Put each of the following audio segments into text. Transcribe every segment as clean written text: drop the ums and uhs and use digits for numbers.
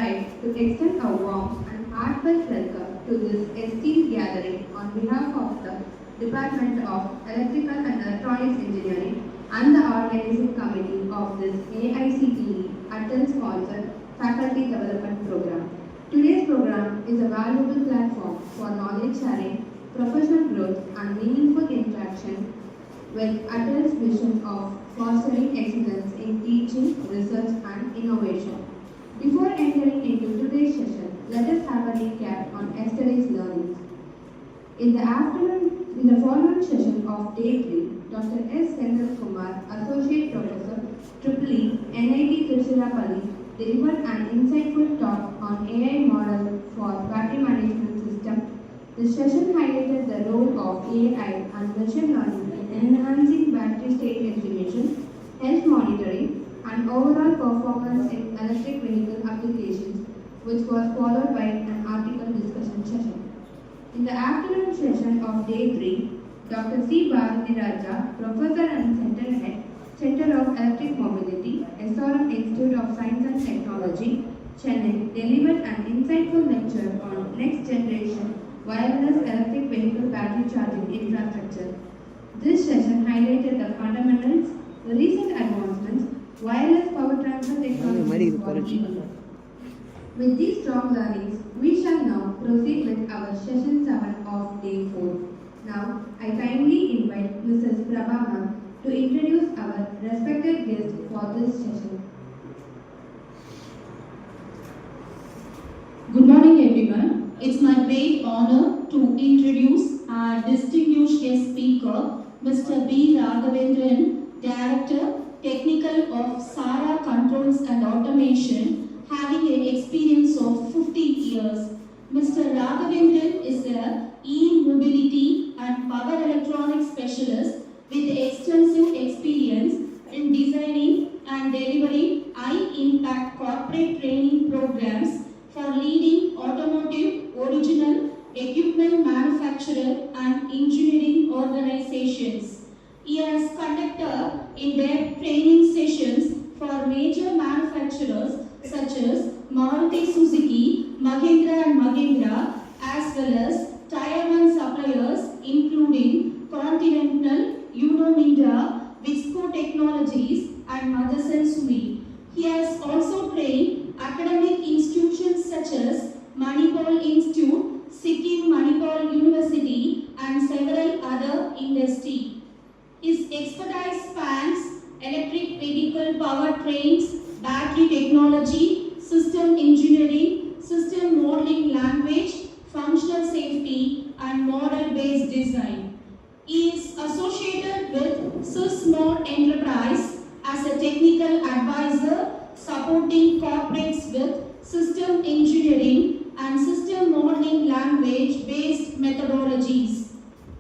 like to extend a warm and heartfelt welcome to this esteemed gathering on behalf of the Department of Electrical and Electronics Engineering and the organizing committee of this AICTE ATAL sponsored faculty development program. Today's program is a valuable platform for knowledge sharing, professional growth and meaningful interaction with ATAL's vision of fostering excellence in teaching, research and innovation. Before entering into today's session, let us have a recap on yesterday's learnings. In the following session of Day 3, Dr. S. Sendal Kumar, Associate Professor, EEE, NIT Tiruchirappalli, delivered an insightful talk on AI model for battery management system. The session highlighted the role of AI and machine learning in enhancing battery state estimation, health monitoring, and overall performance in electric vehicle applications, which was followed by an article discussion session. In the afternoon session of Day 3, Dr. C. Bharati Raja, Professor and Center Head, Center of Electric Mobility, SRM Institute of Science and Technology, Chennai, delivered an insightful lecture on next generation wireless electric vehicle battery charging infrastructure. This session highlighted the fundamentals, the recent advancements, wireless power transfer technologies for vehicles. With these strong learnings, we shall now proceed with our session 7 of Day 4. Now, I kindly invite Mrs. Prabha to introduce our respected guest for this session. Good morning everyone. It's my great honor to introduce our distinguished guest speaker, Mr. B. Raghavendran, Director, Technical of SARA Controls and Automation, having an experience of 50 years. Mr. Raghavendran is a e-mobility and power electronics specialist with extensive experience in designing and delivering high-impact corporate training programs for leading automotive, original equipment manufacturer and engineering organizations. He has conducted in-depth training sessions for major manufacturers such as Maruti Suzuki, Mahindra and Mahindra, as well as Tier 1 suppliers including Continental, Unomida, Visco Technologies and Motherson Sumi. He has also trained academic institutions such as Manipal Institute, Sikkim Manipal University and several other industries. His expertise spans electric vehicle powertrains, battery technology, system engineering, system modeling language, functional safety and model-based design. He is associated with SysMod Enterprise as a technical advisor supporting corporates with system engineering and system modeling language-based methodologies.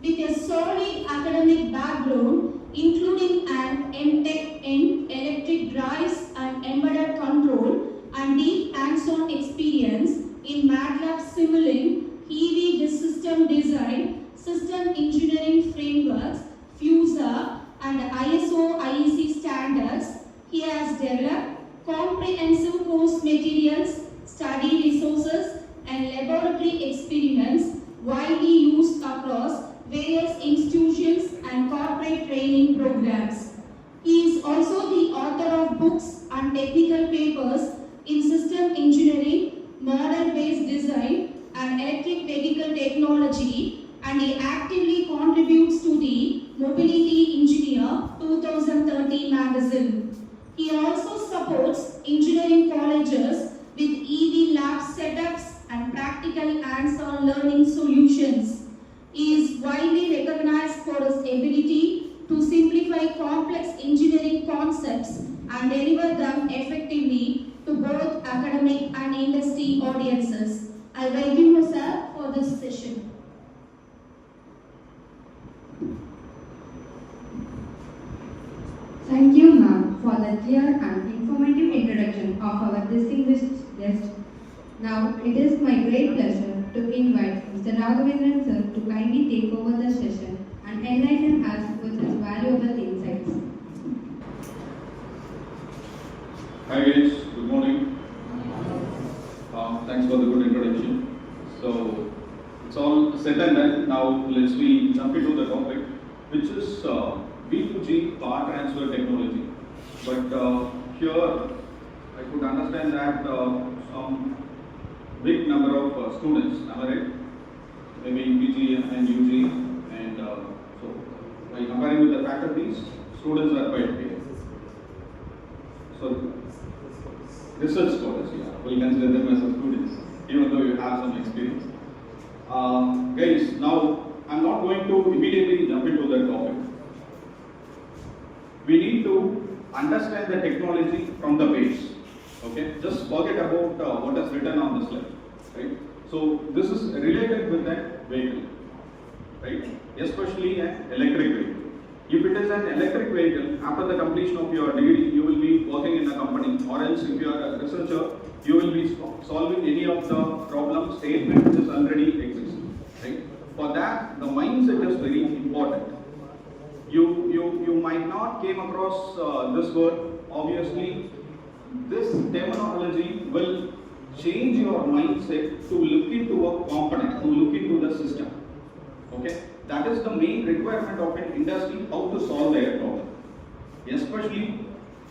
With a solid academic background, including an MTech in electric drives and embedded control and deep hands-on experience in MATLAB Simulink, EV system design, system engineering frameworks, FUSA and ISO IEC standards, he has developed comprehensive course materials, study resources and laboratory experiments widely used across various institutions and corporate training programs. He is also the author of books and technical papers in system engineering, model-based design and electric vehicle technology, and he actively contributes to the Mobility Engineer 2013 magazine. He also supports engineering colleges with EV lab setups and practical hands-on learning solutions. He is widely recognized for his ability to simplify complex engineering concepts and deliver them effectively to both academic and industry audiences. I welcome you, sir, for this session. Thank you, ma'am, for the clear and informative introduction of our distinguished guest. Now, it is my great pleasure to invite Mr. Raghavendran sir to kindly take over the session and enlighten us with his valuable insights. Hi guys, good morning. we jump into the topic, which is B2G power transfer technology. But here I could understand that some big number of students, am I right? Maybe PG and UG, and so by comparing with the faculties, students are quite big. So research scholars, yeah, we'll consider them as students, even though you have some experience. Guys, now I'm not going to immediately jump into the topic. We need to understand the technology from the base. Okay, just forget about what is written on the slide, right? So this is related with that vehicle, right? Especially an electric vehicle. If it is an electric vehicle, after the completion of your degree, you will be working in a company, or else if you are a researcher, you will be solving any of the problem statement which is already exists, right? For that, the mindset is very important. You might not came across this word. Obviously, this terminology will change your mindset to look into a component, to look into the system. Okay, that is the main requirement of an industry, how to solve their problem. Especially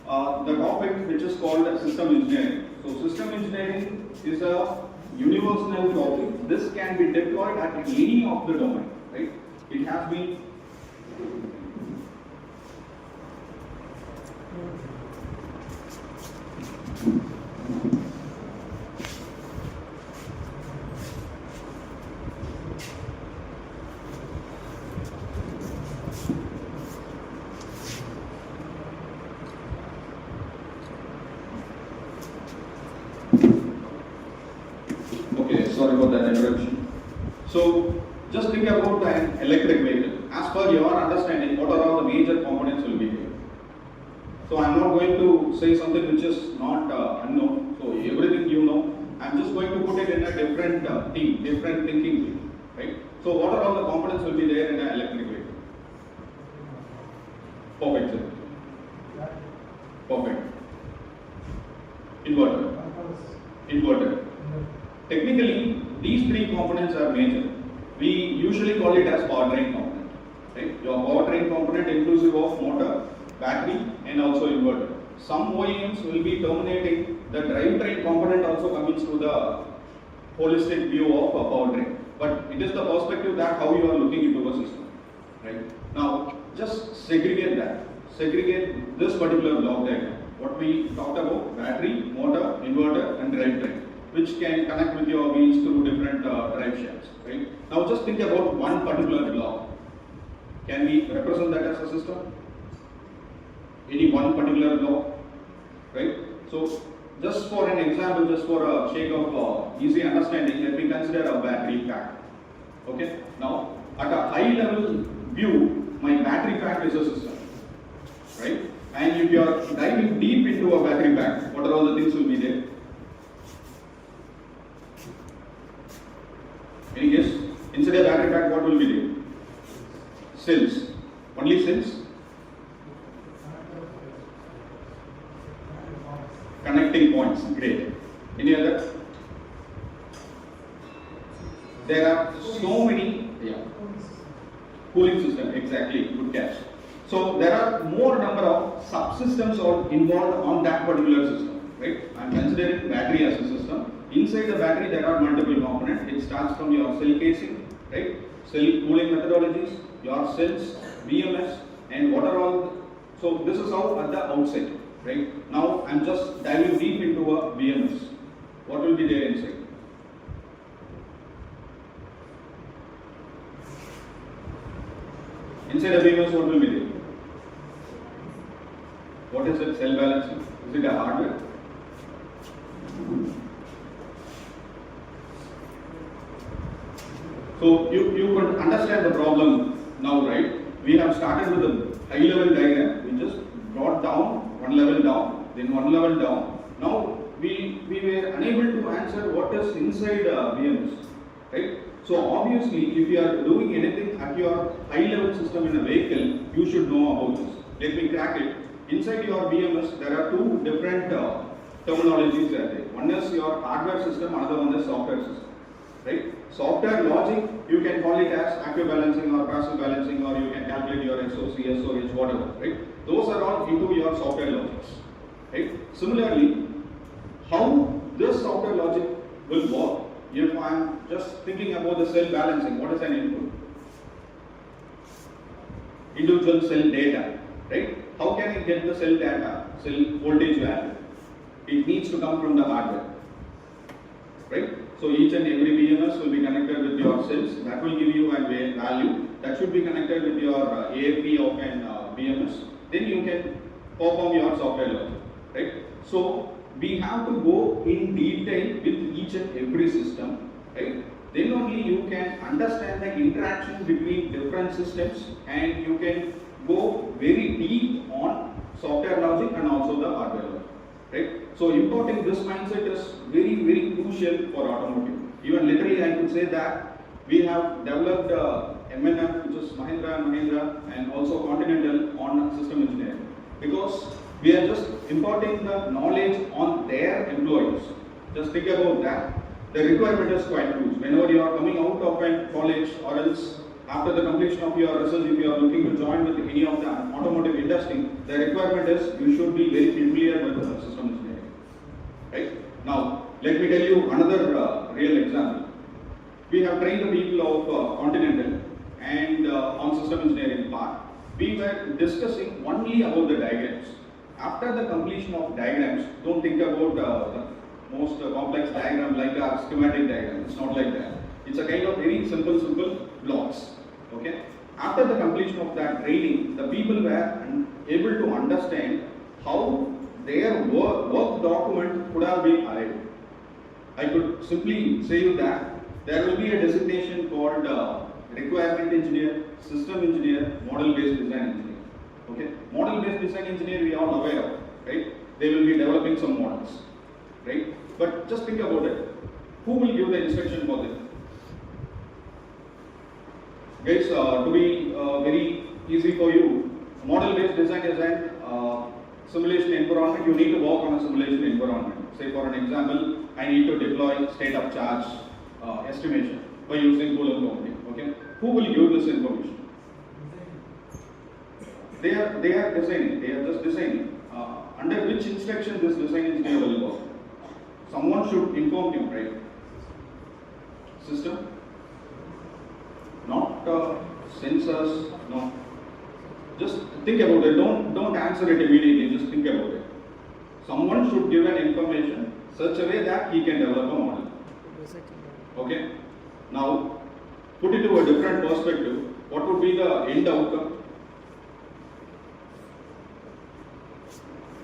the topic which is called system engineering. So system engineering is a universal topic. This can be deployed at any of the domain, right? It has been sorry for that interruption. So just think about an electric vehicle. As per your understanding, what are all the major components will be there? So I'm not going to say something which is not unknown. So everything you know, I'm just going to put it in a different team, different thinking team, right? So what are all the components will be there in an electric vehicle? Perfect, sir. Perfect. Inverter. Technically, these three components are major. We usually call it as powertrain component, right? Your powertrain component inclusive of motor, battery, and also inverter. Some OEMs will be terminating the drivetrain component also comes to the holistic view of a powertrain. But it is the perspective that how you are looking into a system, right? Now, just segregate that. Segregate this particular block diagram. What we talked about: battery, motor, inverter, and drivetrain, which can connect with your wheels through different drive shafts, right? Now just think about one particular block. Can we represent that as a system? Any one particular block, right? So just for an example, just for a sake of easy understanding, let me consider a battery pack. Okay, now at a high level view, my battery pack is a system, right? And if you are diving deep into a battery pack, what are all the things will be there? Any guess? Inside a battery pack, what will be there? Cells. Only cells? Connecting points. Great. Any other? There are so many. Yeah. Cooling system. Exactly. Good catch. So there are more number of subsystems involved on that particular system. Right? I am considering battery as a system. Inside the battery, there are multiple components. It starts from your cell casing, right? Cell cooling methodologies, your cells, BMS, and what are all. So this is how at the outset, right? Now I'm just diving deep into a BMS. What will be there inside? Inside a BMS, what will be there? What is it? Cell balancing? Is it a hardware? So you could understand the problem now, right? We have started with a high level diagram. We just brought down one level down, then one level down. Now we were unable to answer what is inside BMS, right? So obviously, if you are doing anything at your high level system in a vehicle, you should know about this. Let me crack it. Inside your BMS, there are two different terminologies there. One is your hardware system, another one is software system, right? Software logic you can call it as active balancing or passive balancing, or you can calculate your SOC, SOH, whatever, right? Those are all into your software logics, right? Similarly, how this software logic will work, if I am just thinking about the cell balancing, what is an input? Individual cell data, right? How can I get the cell data, cell voltage value? It needs to come from the hardware, right? So each and every BMS will be connected with your cells. That will give you a value. That should be connected with your AFP of an BMS. Then you can perform your software logic, right? So we have to go in detail with each and every system, right? Then only you can understand the interaction between different systems, and you can go very deep on software logic and also the hardware logic, right? So importing this mindset is very, very crucial for automotive. Even literally I could say that we have developed M&M, which is Mahindra and Mahindra, and also Continental on system engineering, because we are just importing the knowledge on their employees. Just think about that. The requirement is quite huge. Whenever you are coming out of a college, or else after the completion of your research, if you are looking to join with any of the automotive industry, the requirement is you should be very familiar with system engineering, right? Now, let me tell you another real example. We have trained the people of Continental, and on system engineering part, we were discussing only about the diagrams. After the completion of diagrams, don't think about the most complex diagram like a schematic diagram. It's not like that. It's a kind of very simple blocks. Okay. After the completion of that training, the people were able to understand how their work document could have been arrived. I could simply say you that there will be a designation called requirement engineer, system engineer, model-based design engineer. Okay, model-based design engineer we are all aware of, right? They will be developing some models, right? But just think about it. Who will give the instruction for this? Guys, to be very easy for you, model-based design is a simulation environment. You need to work on a simulation environment. Say for an example, I need to deploy state of charge estimation by using Coulomb counting. Okay, who will give this information? They are designing. They are just designing. Under which instruction this design engineer will work? Someone should inform him, right? System, not sensors, no. Just think about it. Don't answer it immediately. Just think about it. Someone should give an information such a way that he can develop a model. Okay. Now, put it to a different perspective. What would be the end outcome?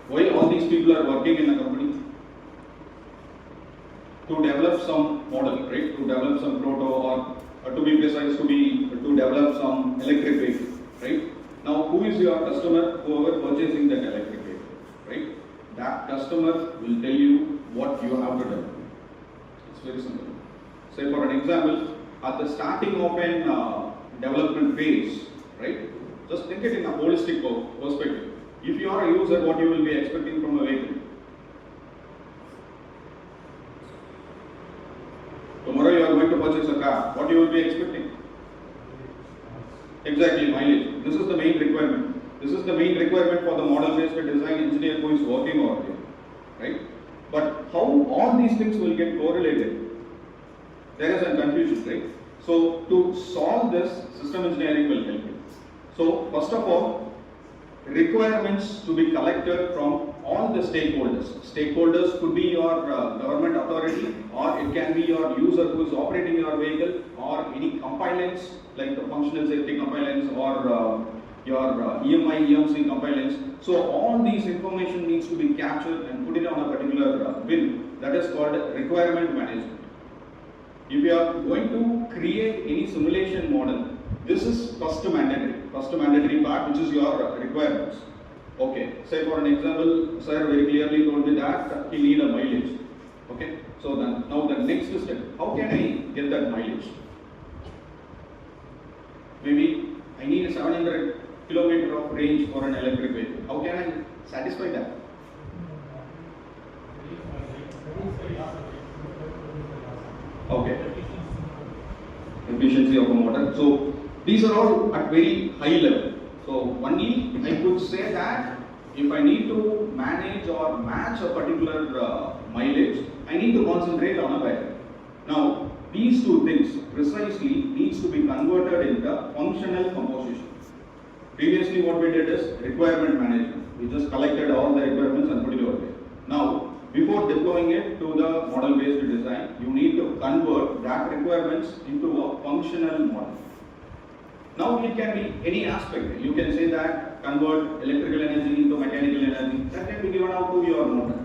Why all these people are working in a company? To develop some model, right? To develop some proto, or to be precise, to develop some electric vehicle, right? Now, who is your customer? Whoever purchasing that electric vehicle, right? That customer will tell you what you have to develop. It's very simple. Say for an example, at the starting of an development phase, right? Just think it in a holistic perspective. If you are a user, what you will be expecting from a vehicle? Tomorrow you are going to purchase a car. What you will be expecting? Exactly, mileage. This is the main requirement. This is the main requirement for the model-based design engineer who is working over here, right? But how all these things will get correlated? There is a confusion, right? So to solve this, system engineering will help you. So first of all, requirements to be collected from all the stakeholders. Stakeholders could be your government authority, or it can be your user who is operating your vehicle, or any compliance like the functional safety compliance, or your EMI, EMC compliance. So all these information needs to be captured and put it on a particular bin. That is called requirement management. If you are going to create any simulation model, this is first mandatory part, which is your requirements. Okay, say for an example, sir very clearly told me that he need a mileage. Okay, so then now the next step, how can I get that mileage? Maybe I need a 700 kilometer of range for an electric vehicle. How can I satisfy that? Okay. Efficiency inverter. So these are all at very high level. So only I could say that if I need to manage or match a particular mileage, I need to concentrate on a battery. Now these two things precisely needs to be converted into functional composition. Previously what we did is requirement management. We just collected all the requirements and put it over there. Now before deploying it to the model based design, you need to convert that requirements into a functional model. Now it can be any aspect. You can say that convert electrical energy into mechanical energy. That can be given out to your motor.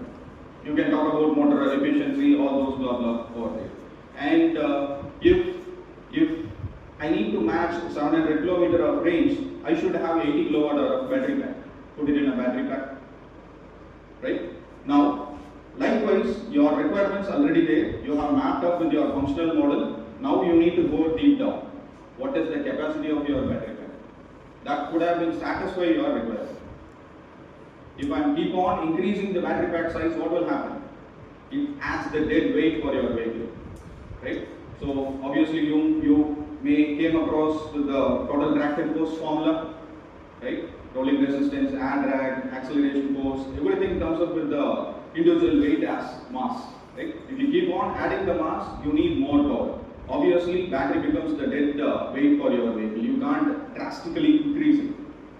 You can talk about motor efficiency, all those blah blah over there. And if I need to match 700 kilometer of range, I should have 80 kilowatt hour of battery pack. Put it in a battery pack, right? Now, likewise, your requirements already there. You have mapped up with your functional model. Now you need to go deep down. What is the capacity of your battery pack? That could have been satisfy your requirement. If I keep on increasing the battery pack size, what will happen? It adds the dead weight for your vehicle, right? So obviously you may came across the total tractive force formula, right? Rolling resistance, air drag, acceleration force, everything comes up with the individual weight as mass, right? If you keep on adding the mass, you need more power. Obviously, battery becomes the dead weight for your vehicle. You can't drastically increase it,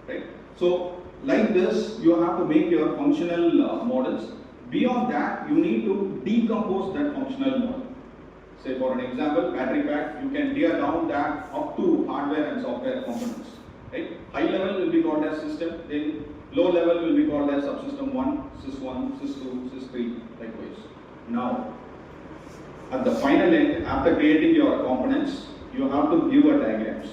right? So, like this, you have to make your functional models. Beyond that, you need to decompose that functional model. Say for an example, battery pack, you can tear down that up to hardware and software components, right? High level will be called as system, then low level will be called as subsystem 1, sys 2, sys 3, likewise. Now, at the final end, after creating your components, you have to give a diagrams,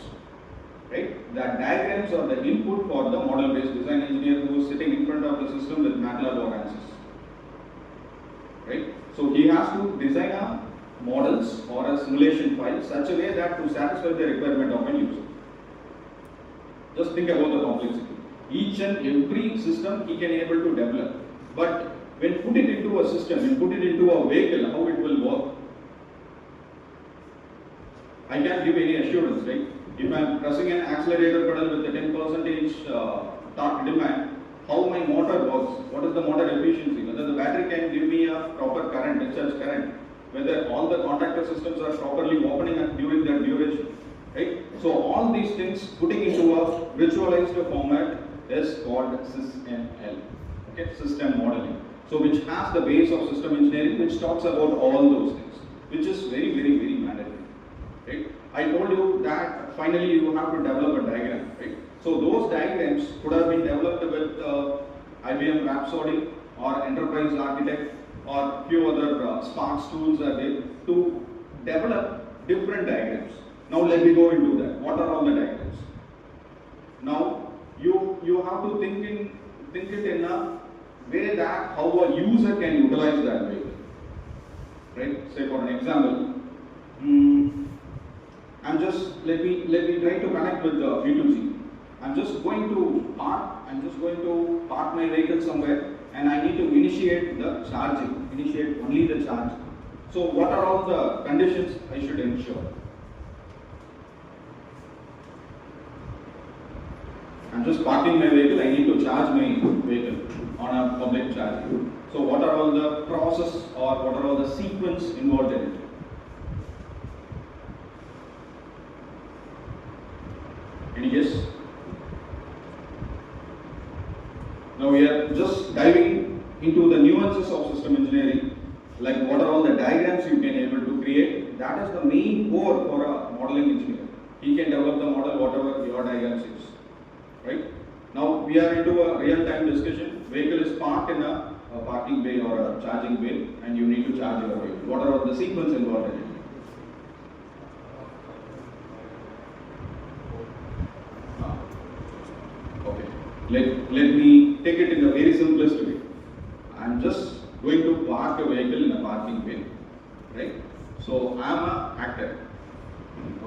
right? The diagrams are the input for the model-based design engineer who is sitting in front of the system with MATLAB or ANSYS, right? So he has to design a models or a simulation file such a way that to satisfy the requirement of a user. Just think about the complexity. Each and every system he can able to develop, but when put it into a system, when put it into a vehicle, how it will work? I can't give any assurance, right? If I am pressing an accelerator pedal with a 10% torque demand, how my motor works, what is the motor efficiency, whether the battery can give me a proper current, discharge current, whether all the contactor systems are properly opening up during that duration, right? So all these things putting into a visualized format is called SysML, okay, system modeling. So which has the base of system engineering, which talks about all those things, which is very, very, very mandatory. Right? I told you that finally you have to develop a diagram, right? So those diagrams could have been developed with IBM Rhapsody or Enterprise Architect or few other Sparks tools are there to develop different diagrams. Now let me go into that. What are all the diagrams? Now you have to think it in a way that how a user can utilize that vehicle, right? Say for an example. I'm just let me try to connect with the V2G. I'm just going to park my vehicle somewhere, and I need to initiate the charging, initiate only the charge. So what are all the conditions I should ensure? I'm just parking my vehicle, I need to charge my vehicle on a public charging. So what are all the process or what are all the sequence involved in it? Any guess? Now we are just diving into the nuances of system engineering, like what are all the diagrams you can able to create. That is the main core for a modeling engineer. He can develop the model whatever your diagrams is, right? Now we are into a real-time discussion. Vehicle is parked in a parking bay or a charging bay, and you need to charge your vehicle. What are all the sequence involved in it? Let me take it in a very simplest way. I'm just going to park a vehicle in a parking bay, right? So I'm an actor,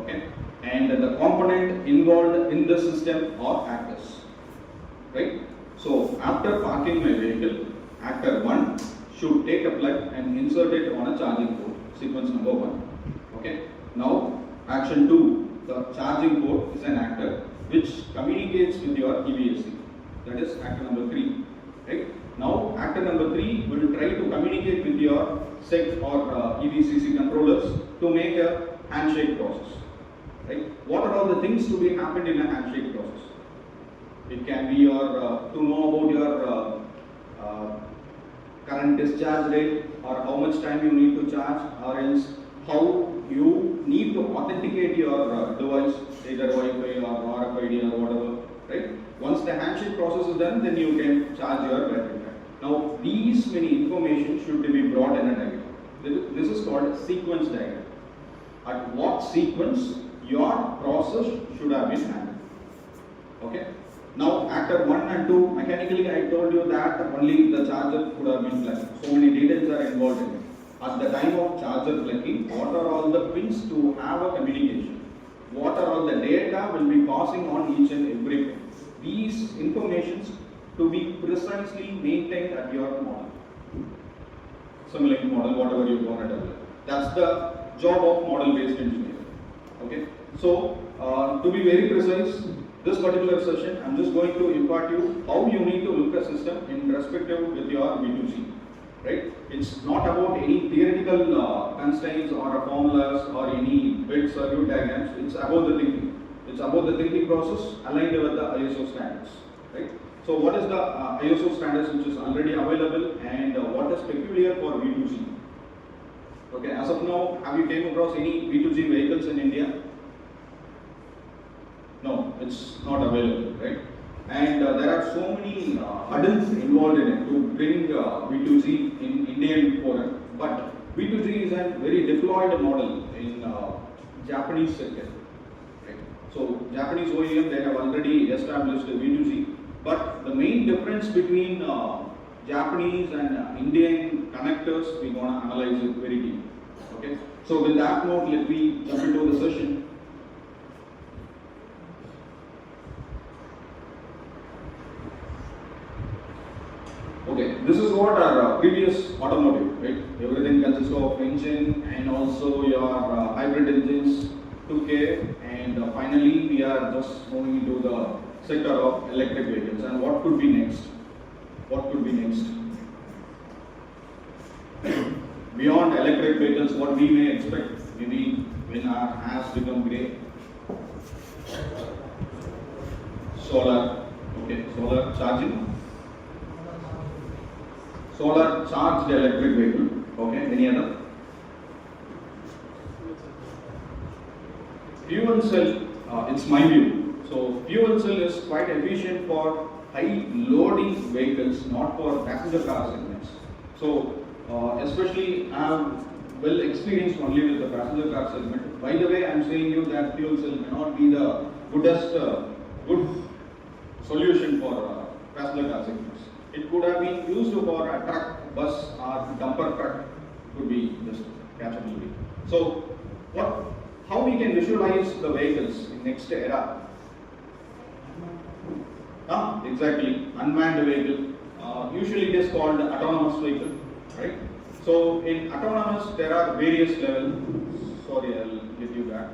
okay? And the component involved in the system are actors, right? So after parking my vehicle, actor 1 should take a plug and insert it on a charging port, sequence number 1, okay? Now action 2, the charging port is an actor which communicates with your EVSC. That is actor number 3. Right? Now, actor number 3 will try to communicate with your SEC or EVCC controllers to make a handshake process. Right? What are all the things to be happened in a handshake process? It can be your to know about your current discharge rate, or how much time you need to charge, or else how you need to authenticate your device, either Wi-Fi or RFID or whatever. Right? Once the handshake process is done, then you can charge your battery pack. Now, these many information should be brought in a diagram. This is called sequence diagram. At what sequence your process should have been handled. Okay. Now, actor 1 and 2, mechanically I told you that only the charger could have been plugged. So many details are involved in it. At the time of charger plugging, what are all the pins to have a communication? What are all the data will be passing on each and every pin? These informations to be precisely maintained at your model. Simulink model, whatever you want to develop. That's the job of model-based engineering. Okay. So, to be very precise, this particular session, I'm just going to impart you how you need to look a system in respective with your V2C. Right? It's not about any theoretical constraints or formulas or any bit circuit diagrams. It's about the thinking. It's about the thinking process aligned with the ISO standards. Right? So, what is the ISO standards which is already available, and what is peculiar for V2C? Okay, as of now, have you came across any V2G vehicles in India? No, it's not available, right? And there are so many hurdles involved in it to bring V2G in Indian forum. But V2G is a very deployed model in Japanese sector. Right? So Japanese OEM, they have already established V2G. But the main difference between Japanese and Indian connectors, we're going to analyze it very deep. Okay. So with that note, let me jump into the session. Okay, this is what our previous automotive, right? Everything consists of engine and also your hybrid engines, 2K, and finally we are just moving into the sector of electric vehicles. And what could be next? What could be next? Beyond electric vehicles, what we may expect, maybe when our hands become grey. Solar, okay, solar charging. Solar charged electric vehicle, okay, any other? Fuel cell, it's my view. So, fuel cell is quite efficient for high loading vehicles, not for passenger car segments. So, especially I am well experienced only with the passenger car segment. By the way, I am saying you that fuel cell may not be the good solution for passenger car segments. It could have been used for a truck, bus, or dumper truck. Could be just catchability. So, how we can visualize the vehicles in next era? Exactly, unmanned vehicle. Usually it is called autonomous vehicle, right? So in autonomous there are various levels. Sorry, I'll give you back.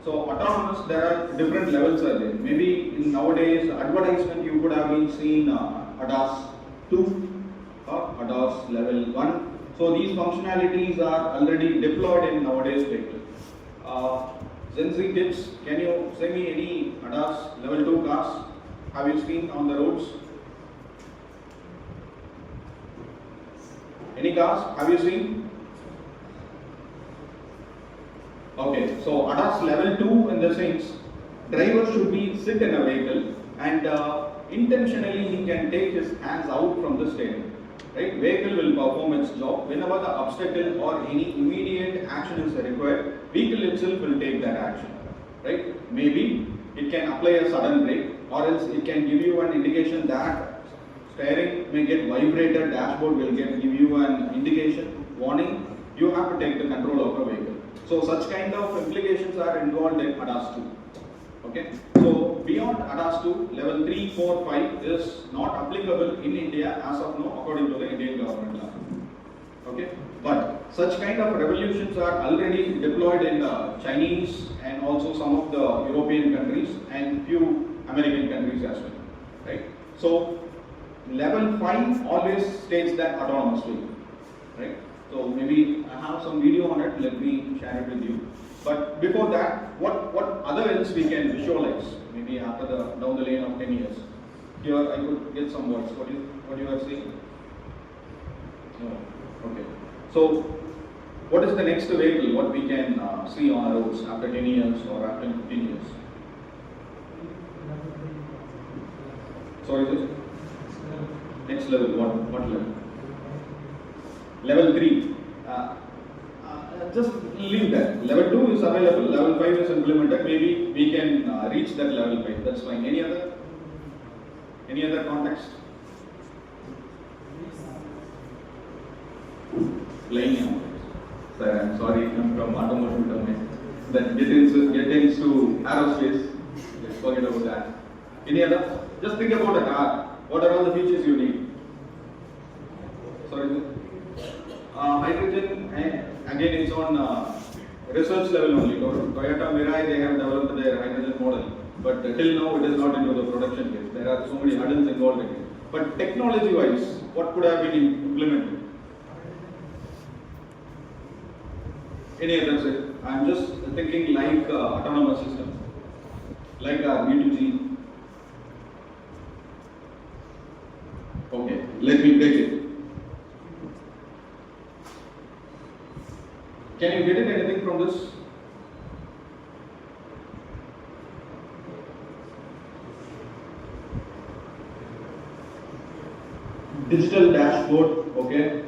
So autonomous, there are different levels are there. Maybe in nowadays advertisement you could have been seen ADAS 2 or ADAS level 1. So these functionalities are already deployed in nowadays vehicle. Gen Z kids, can you say me any ADAS level 2 cars have you seen on the roads? Any cars have you seen? Okay, so ADAS level 2 in the sense, driver should be sit in a vehicle and intentionally he can take his hands out from the steering. Right? Vehicle will perform its job. Whenever the obstacle or any immediate action is required, vehicle itself will take that action. Right? Maybe it can apply a sudden brake, or else it can give you an indication that steering may get vibrated, dashboard will give you an indication, warning, you have to take the control of a vehicle. So such kind of implications are involved in ADAS 2. Okay. So beyond ADAS 2, level 3, 4, 5 is not applicable in India as of now according to the Indian government law. Okay. But such kind of revolutions are already deployed in Chinese and also some of the European countries and few American countries as well, right? So level 5 always states that autonomous vehicle, right? So maybe I have some video on it, let me share it with you. But before that, what other else we can visualize, maybe after down the lane of 10 years. Here I could get some words. What you are saying? No. Okay. So what is the next vehicle, what we can see on our roads after 10 years or after 15 years? Sorry, sir? Next level, what level? Level 3. Just leave that. Level 2 is available, level 5 is implemented. Maybe we can reach that level 5. That's fine. Any other context? Flying. Sir, I'm sorry, I'm from automotive domain. That get into aerospace. Let's forget about that. Any other? Just think about a car. What are all the features you need? Sorry, sir. Hydrogen, again it's on research level only. Toyota Mirai, they have developed their hydrogen model, but till now it is not into the production phase. There are so many hurdles involved in it. But technology-wise, what could have been implemented? Any other, sir? I'm just thinking like autonomous systems, like B2G. Okay, let me take it. Can you get it anything from this? Digital dashboard, okay.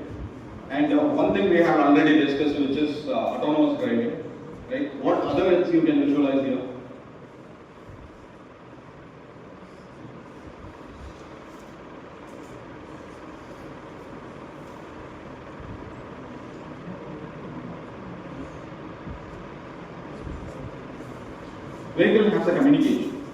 And one thing we have already discussed, which is autonomous driving, right? What other else you can visualize here? Vehicle has a communication,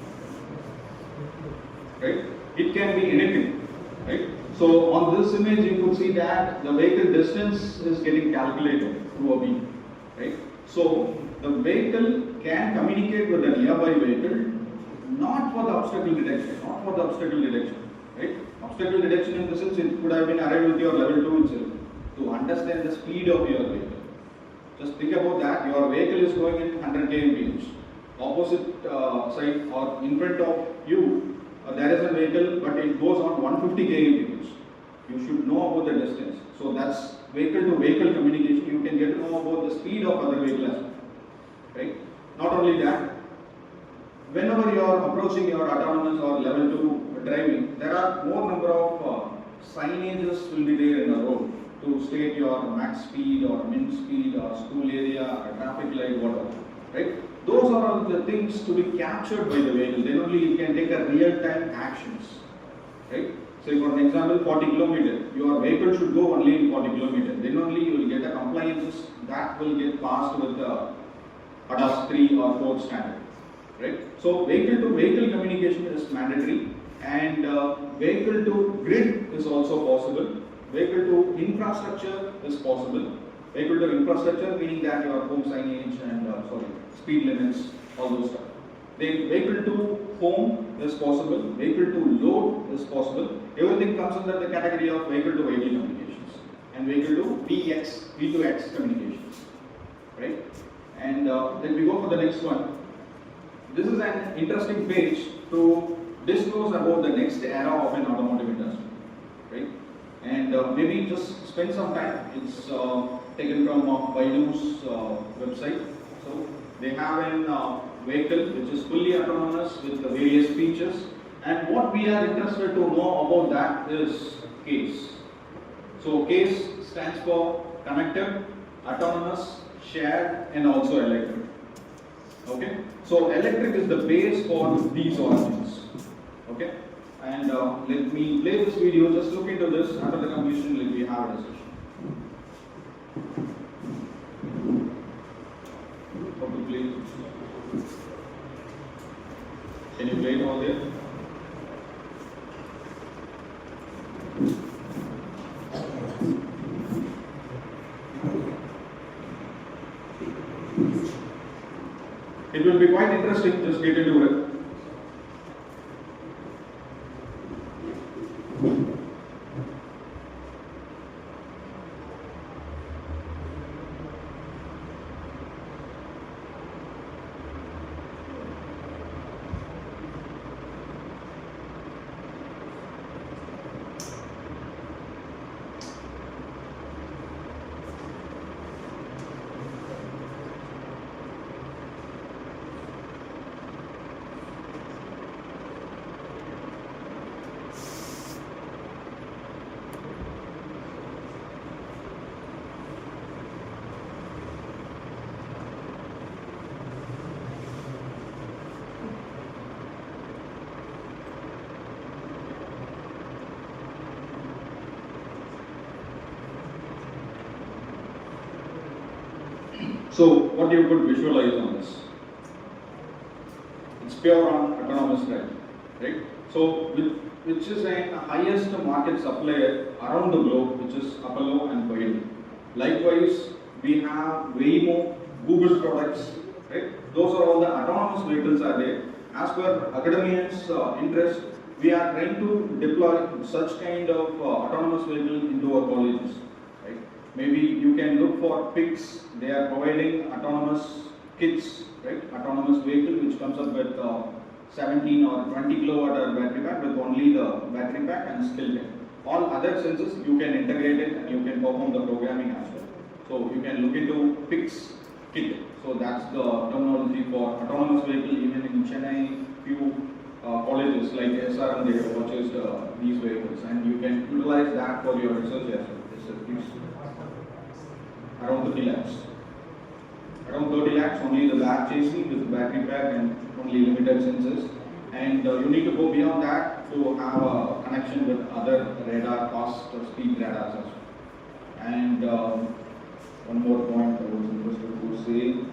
right? It can be anything, right? So on this image you could see that the vehicle distance is getting calculated through a beam, right? So the vehicle can communicate with the nearby vehicle, not for the obstacle detection, right? Obstacle detection in the sense it could have been arrived with your level 2 itself, to understand the speed of your vehicle. Just think about that, your vehicle is going in 100 km/h. Opposite side or in front of you, there is a vehicle, but it goes on 150 km/h. You should know about the distance. So that's vehicle to vehicle communication. You can get to know about the speed of other vehicles as well, right? Not only that, whenever you are approaching your autonomous or level 2 driving, there are more number of signages will be there in the road to state your max speed or min speed or school area or traffic light, whatever, right? Those are all the things to be captured by the vehicle. Then only it can take a real-time actions, right? Say for an example, 40 km. Your vehicle should go only in 40 km. Then only you will get a compliance that will get passed with the ATAL 3 or 4 standard, right? So vehicle to vehicle communication is mandatory, and vehicle to grid is also possible. Vehicle to infrastructure is possible. Vehicle to infrastructure meaning that your home signage and speed limits, all those stuff. Then vehicle to home is possible. Vehicle to load is possible. Everything comes under the category of vehicle to vehicle communications and vehicle to V2X communications, right? And then we go for the next one. This is an interesting page to disclose about the next era of an automotive industry, right? And maybe just spend some time. It's taken from Baidu's website. So they have a vehicle which is fully autonomous with the various features. And what we are interested to know about that is CASE. So CASE stands for connected, autonomous, shared, and also electric. Okay. So electric is the base for these origins. Okay. And let me play this video. Just look into this. After the completion, let me have a discussion. How to play? Can you play it all there? be quite interesting. Just get into it. So, what you could visualize on this? It's pure on autonomous drive, right? So, which is the highest market supplier around the globe, which is Apollo and Boeing. Likewise, we have Waymo, Google products, right? Those are all the autonomous vehicles are there. As per academians' interest, we are trying to deploy such kind of autonomous vehicle into our colleges. Maybe you can look for PICs. They are providing autonomous kits, right? Autonomous vehicle which comes up with 17 or 20 kilowatt battery pack with only the battery pack and skill tech. All other sensors you can integrate it and you can perform the programming as well. So you can look into PICs kit. So that's the terminology for autonomous vehicle. Even in Chennai, few colleges like SRM they have purchased these vehicles, and you can utilize that for your research as well. Around 30 lakhs. Around 30 lakhs, only the back chassis with the battery pack and only limited sensors. And you need to go beyond that to have a connection with other radar, fast speed radars as well. And one more point I was interested to say.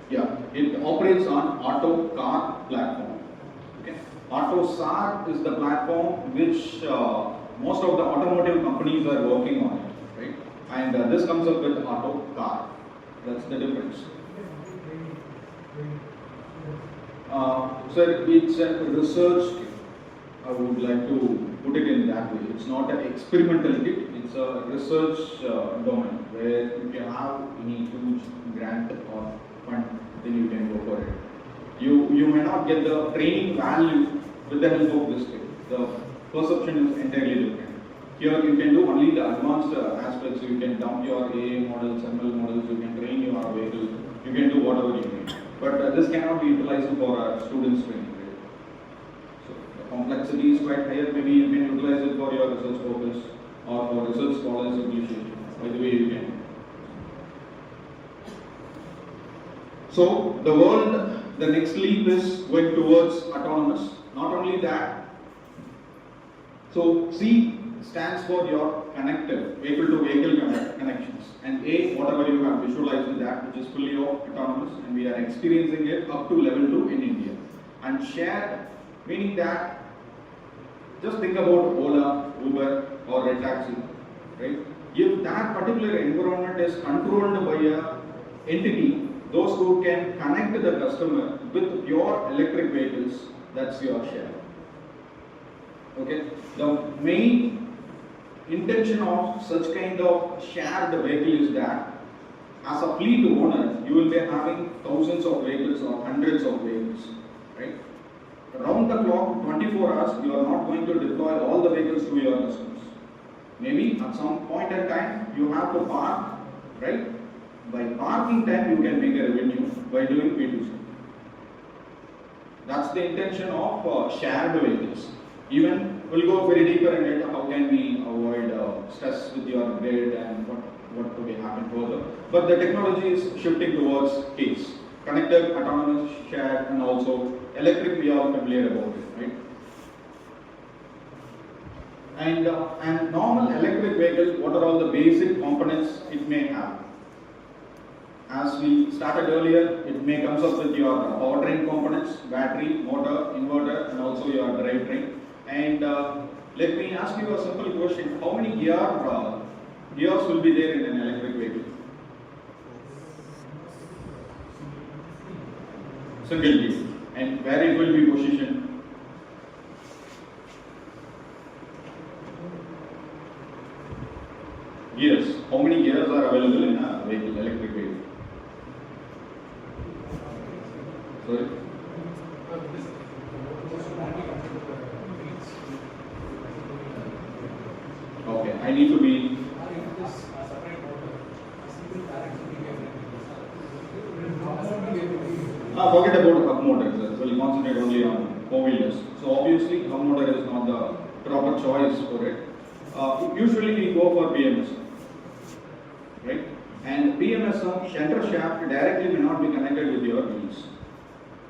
Yeah, it operates on Auto Car platform. Okay. Auto SAR is the platform which most of the automotive companies are working on it. And this comes up with Auto Car. That's the difference. So it's a research kit. I would like to put it in that way. It's not an experimental kit. It's a research domain where if you have any huge grant or fund, then you can go for it. You may not get the training value with the help of this kit. The perception is entirely different. Here you can do only the advanced aspects. You can dump your AA models, ML models, you can train your vehicle, you can do whatever you need. But this cannot be utilized for students training. Right? So the complexity is quite higher. Maybe you can utilize it for your research purpose or for research scholars appreciation. By the way, you can. So the world, the next leap is going towards autonomous. Not only that, so C stands for your connected vehicle to vehicle connections, and A, whatever you have visualized with that, which is fully autonomous, and we are experiencing it up to level 2 in India. And shared, meaning that just think about Ola, Uber or a taxi, right? If that particular environment is controlled by a entity, those who can connect the customer with your electric vehicles, that's your share. Okay, the main intention of such kind of shared vehicle is that as a fleet owner, you will be having thousands of vehicles or hundreds of vehicles, right? Around the clock, 24 hours, you are not going to deploy all the vehicles to your customers. Maybe at some point in time, you have to park, right? By parking time, you can make a revenue by doing P2C. That's the intention of shared vehicles. Even we'll go very deeper in it. How can we avoid stress with your grid and what could happen further? But the technology is shifting towards case connected, autonomous, shared, and also electric. We are all familiar about it, right? And normal electric vehicle, what are all the basic components it may have? As we started earlier, it may comes up with your powertrain components, battery, motor, inverter, and also your drivetrain. And let me ask you a simple question: how many gears will be there in an electric vehicle? Single tube. And where it will be positioned? Gears. How many gears are available in a vehicle, electric vehicle? Sorry? Okay, I need to be. Forget about hub motors. So we'll concentrate only on four-wheelers. So obviously, hub motor is not the proper choice for it. Usually we go for BMS, right? And BMS center shaft directly may not be connected with your wheels,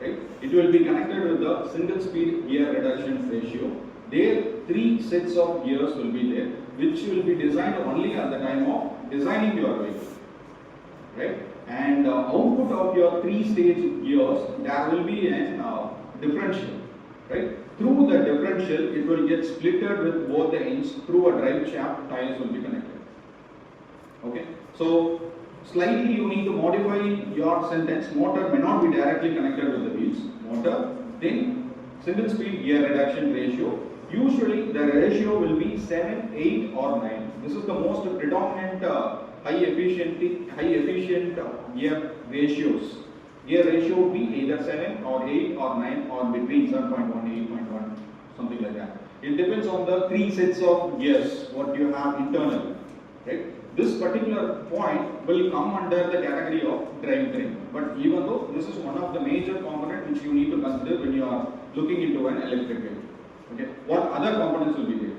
right? It will be connected with the single-speed gear reduction ratio. There, 3 sets of gears will be there, which will be designed only at the time of designing your vehicle, right? And output of your 3-stage gears, there will be a differential, right? Through the differential, it will get splitted with both the ends. Through a drive shaft, tires will be connected. Okay, so slightly you need to modify your sentence. Motor may not be directly connected with the wheels. Motor, then single speed gear reduction ratio. Usually the ratio will be 7, 8 or 9. This is the most predominant high efficient gear ratios. Gear ratio will be either 7 or 8 or 9 or between 7.1, 8.1, something like that. It depends on the 3 sets of gears what you have internal, right? This particular point will come under the category of drivetrain. But even though this is one of the major components which you need to consider when you are looking into an electric vehicle. Okay, what other components will be there?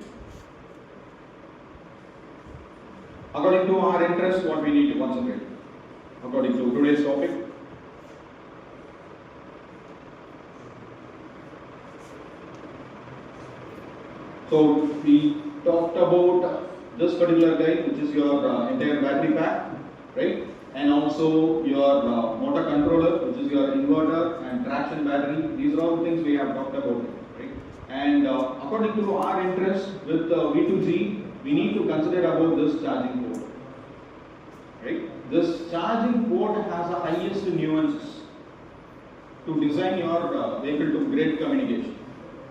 According to our interest, what we need to concentrate? According to today's topic. So we talked about this particular guy, which is your entire battery pack, right? And also your motor controller, which is your inverter and traction battery. These are all things we have talked about, right? And according to our interest with V2G, we need to consider about this charging port, right? This charging port has the highest nuances to design your vehicle to grid communication,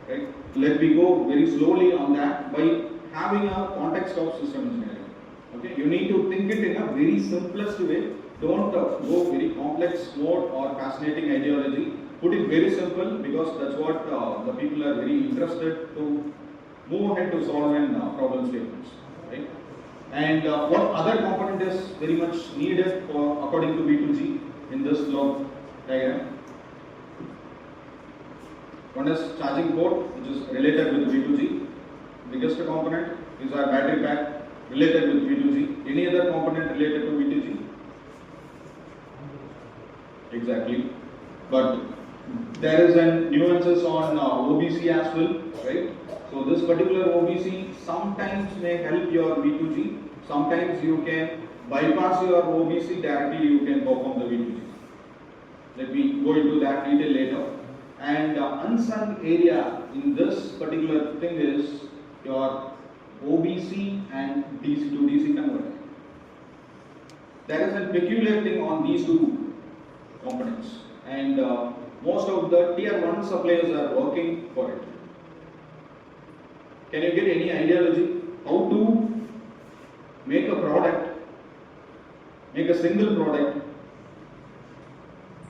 right? Let me go very slowly on that by having a context of system engineering. Okay, you need to think it in a very simplest way. Don't go very complex mode or fascinating ideology. Put it very simple because that's what the people are very interested to move ahead to solve in problem statements, right? And what other component is very much needed for according to V2G in this block diagram? One is charging port, which is related with V2G. Biggest component is our battery pack related with V2G. Any other component related to V2G? Exactly. But there is a nuances on OBC as well, right? So this particular OBC sometimes may help your V2G. Sometimes you can bypass your OBC directly. You can perform the V2G. Let me go into that detail later. And unsung area in this particular thing is your OBC and DC to DC converter. There is a peculiar thing on these two components, and most of the tier 1 suppliers are working for it. Can you get any ideology how to make a product, make a single product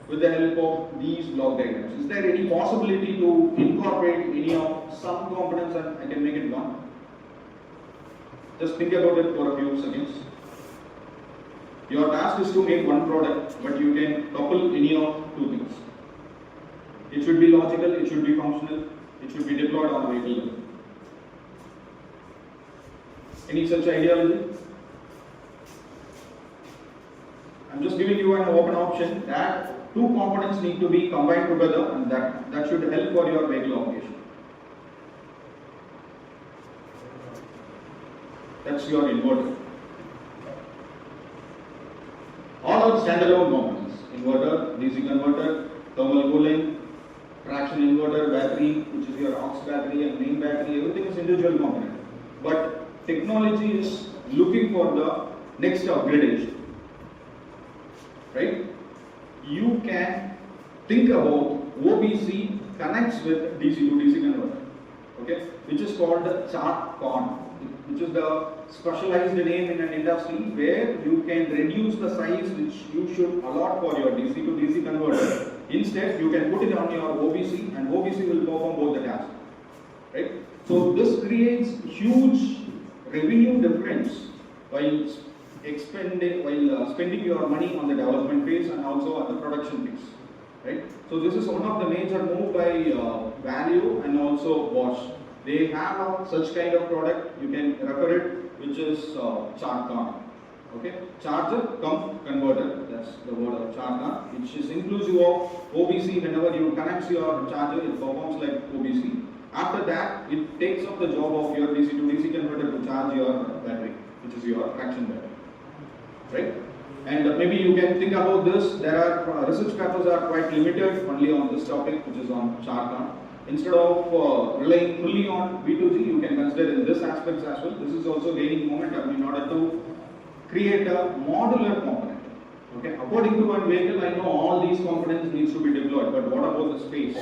with the help of these block diagrams? Is there any possibility to incorporate any of some components and I can make it one? Just think about it for a few seconds. Your task is to make one product, but you can couple any of two things. It should be logical, it should be functional, it should be deployed on a vehicle level. Any such ideology? I'm just giving you an open option that two components need to be combined together, and that should help for your vehicle operation. That's your inverter. All are standalone components. Inverter, DC converter, thermal cooling, traction inverter, battery, which is your aux battery and main battery, everything is individual component. But technology is looking for the next upgradation. Right? You can think about OBC connects with DC to DC converter, okay, which is called the chart con, which is the specialized name in an industry where you can reduce the size which you should allot for your DC to DC converter. Instead, you can put it on your OBC and OBC will perform both the tasks, right? So this creates huge revenue difference while spending your money on the development phase and also on the production phase, right? So this is one of the major move by Value and also Bosch. They have such kind of product, you can refer it, which is ChartCon. Okay, charger cum converter, that's the word of ChartCon, which is inclusive of OBC. Whenever you connect your charger, it performs like OBC. After that, it takes up the job of your DC to DC converter to charge your battery, which is your traction battery, right? And maybe you can think about this. There are research papers are quite limited only on this topic, which is on ChartCon. Instead of relying fully on V2G, you can consider in this aspects as well. This is also gaining momentum in order to create a modular component. Okay, according to one vehicle, I know all these components needs to be deployed, but what about the space?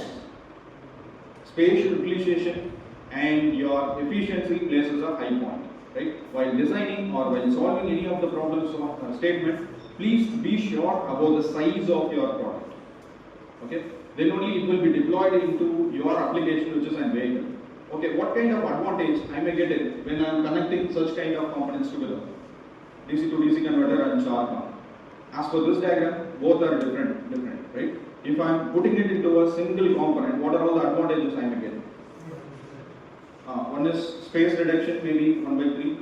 Space utilization and your efficiency places a high point, right? While designing or while solving any of the problems of statement, please be sure about the size of your product. Okay, then only it will be deployed into your application, which is a vehicle. Okay, what kind of advantage I may get it when I am connecting such kind of components together? DC to DC converter and ChartCon. As per this diagram, both are different, right? If I am putting it into a single component, what are all the advantages I may get? One is space reduction, maybe 1 by 3.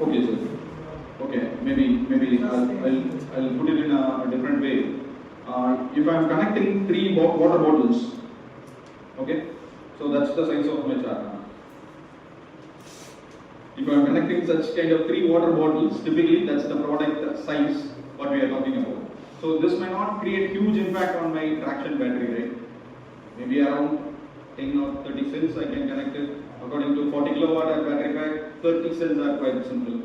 Okay, sir. Okay, maybe I'll put it in a different way. If I am connecting 3 water bottles, okay, so that's the size of my chart. If I am connecting such kind of 3 water bottles, typically that's the product size what we are talking about. So this may not create huge impact on my traction battery, right? Maybe around 10 or 30 cells I can connect it. According to 40 kilowatt battery pack, 30 cells are quite simple.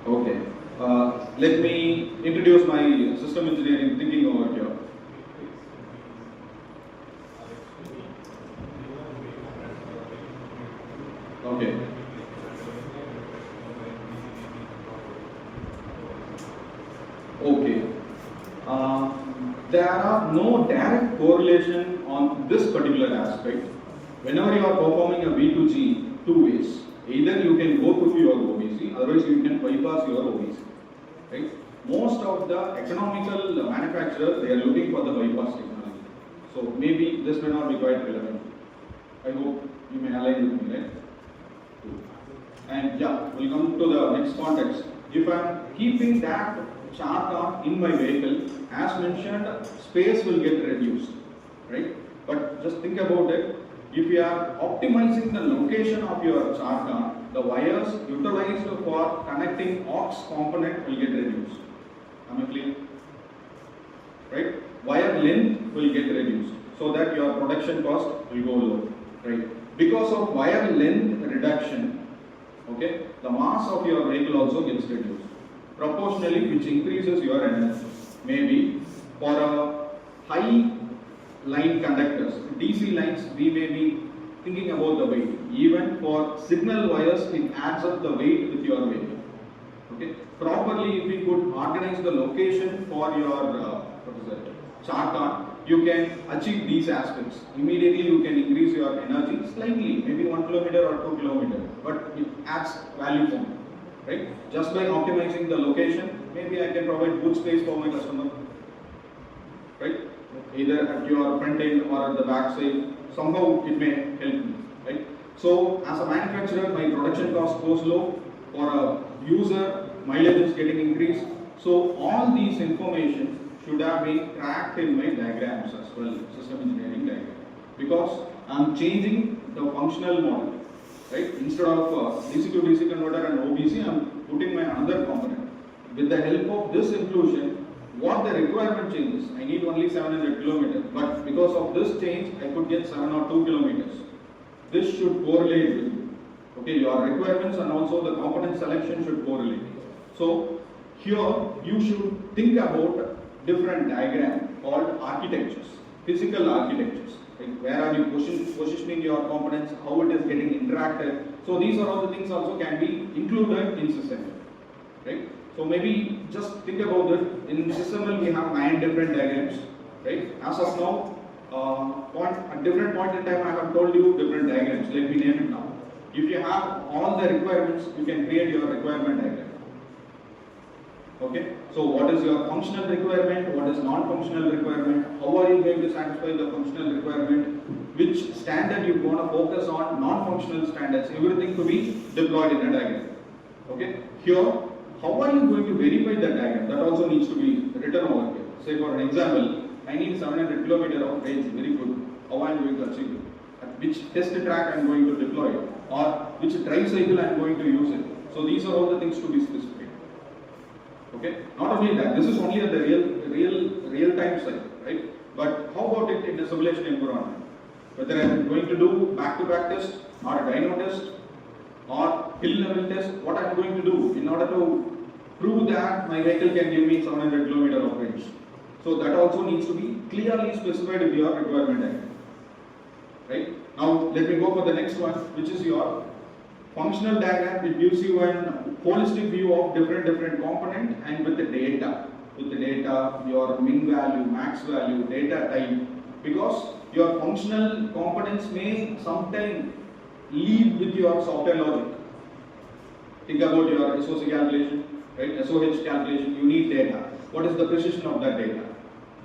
Okay, let me introduce my system engineering thinking over here. Okay. Okay. There are no direct correlation on this particular aspect. Whenever you are performing a V2G, 2 ways. Either you can go through your OBC, otherwise you can bypass your OBC. Right? Most of the economical manufacturers, they are looking for the bypass technology. So maybe this may not be quite relevant. I hope you may align with me, right? And yeah, we'll come to the next context. If I am keeping that ChartCon in my vehicle, as mentioned, space will get reduced, right? But just think about it. If you are optimizing the location of your ChartCon, the wires utilized for connecting aux component will get reduced. Am I clear? Right? Wire length will get reduced so that your production cost will go low, right? Because of wire length reduction, okay, the mass of your vehicle also gets reduced proportionally, which increases your energy. Maybe for a high line conductors, DC lines, we may be thinking about the weight. Even for signal wires, it adds up the weight with your vehicle. Okay, properly if we could organize the location for your ChartCon, you can achieve these aspects. Immediately you can increase your energy slightly, maybe 1 kilometer or 2 kilometer, but it adds value for me, right? Just by optimizing the location, maybe I can provide good space for my customer, right? Either at your front end or at the back side, somehow it may help me, right? So as a manufacturer, my production cost goes low. For a user, mileage is getting increased. So all these information should have been tracked in my diagrams as well, system engineering diagram, because I am changing the functional model, right? Instead of DC to DC converter and OBC, I am putting my another component. With the help of this inclusion, what the requirement changes, I need only 700 kilometers, but because of this change, I could get 7 or 2 kilometers. this should correlate with, okay, your requirements and also the component selection should correlate. So here you should think about different diagram called architectures, physical architectures. Like where are you positioning your components, how it is getting interacted. So these are all the things also can be included in SysML, right? So maybe just think about it. In SysML we have 9 different diagrams, right? As of now, at different point in time I have told you different diagrams. Let me name it now. If you have all the requirements, you can create your requirement diagram. Okay, so what is your functional requirement, what is non-functional requirement, how are you going to satisfy the functional requirement, which standard you want to focus on, non-functional standards, everything to be deployed in a diagram. Okay, here, how are you going to verify the diagram? That also needs to be written over here. Say for an example, I need 700 km of range, very good. How am I going to achieve it? At which test track I am going to deploy it, or which drive cycle I am going to use it. So these are all the things to be specified. Okay, not only that, this is only at the real time cycle, right? But how about it in a simulation environment? Whether I am going to do back-to-back test, or a dyno test, or hill level test, what I am going to do in order to prove that my vehicle can give me 700 km of range. So that also needs to be clearly specified in your requirement diagram. Right? Now let me go for the next one, which is your functional diagram. It gives you a holistic view of different component and with the data. With the data, your min value, max value, data type. Because your functional components may sometimes lead with your software logic. Think about your SOC calculation, right? SOH calculation, you need data. What is the precision of that data?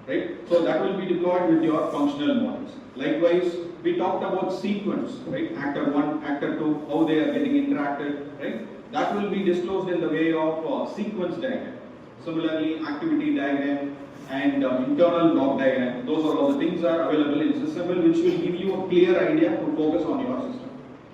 Right? So that will be deployed with your functional models. Likewise, we talked about sequence, right? Actor 1, actor 2, how they are getting interacted, right? That will be disclosed in the way of sequence diagram. Similarly, activity diagram and internal block diagram. Those are all the things are available in SysML, which will give you a clear idea to focus on your system,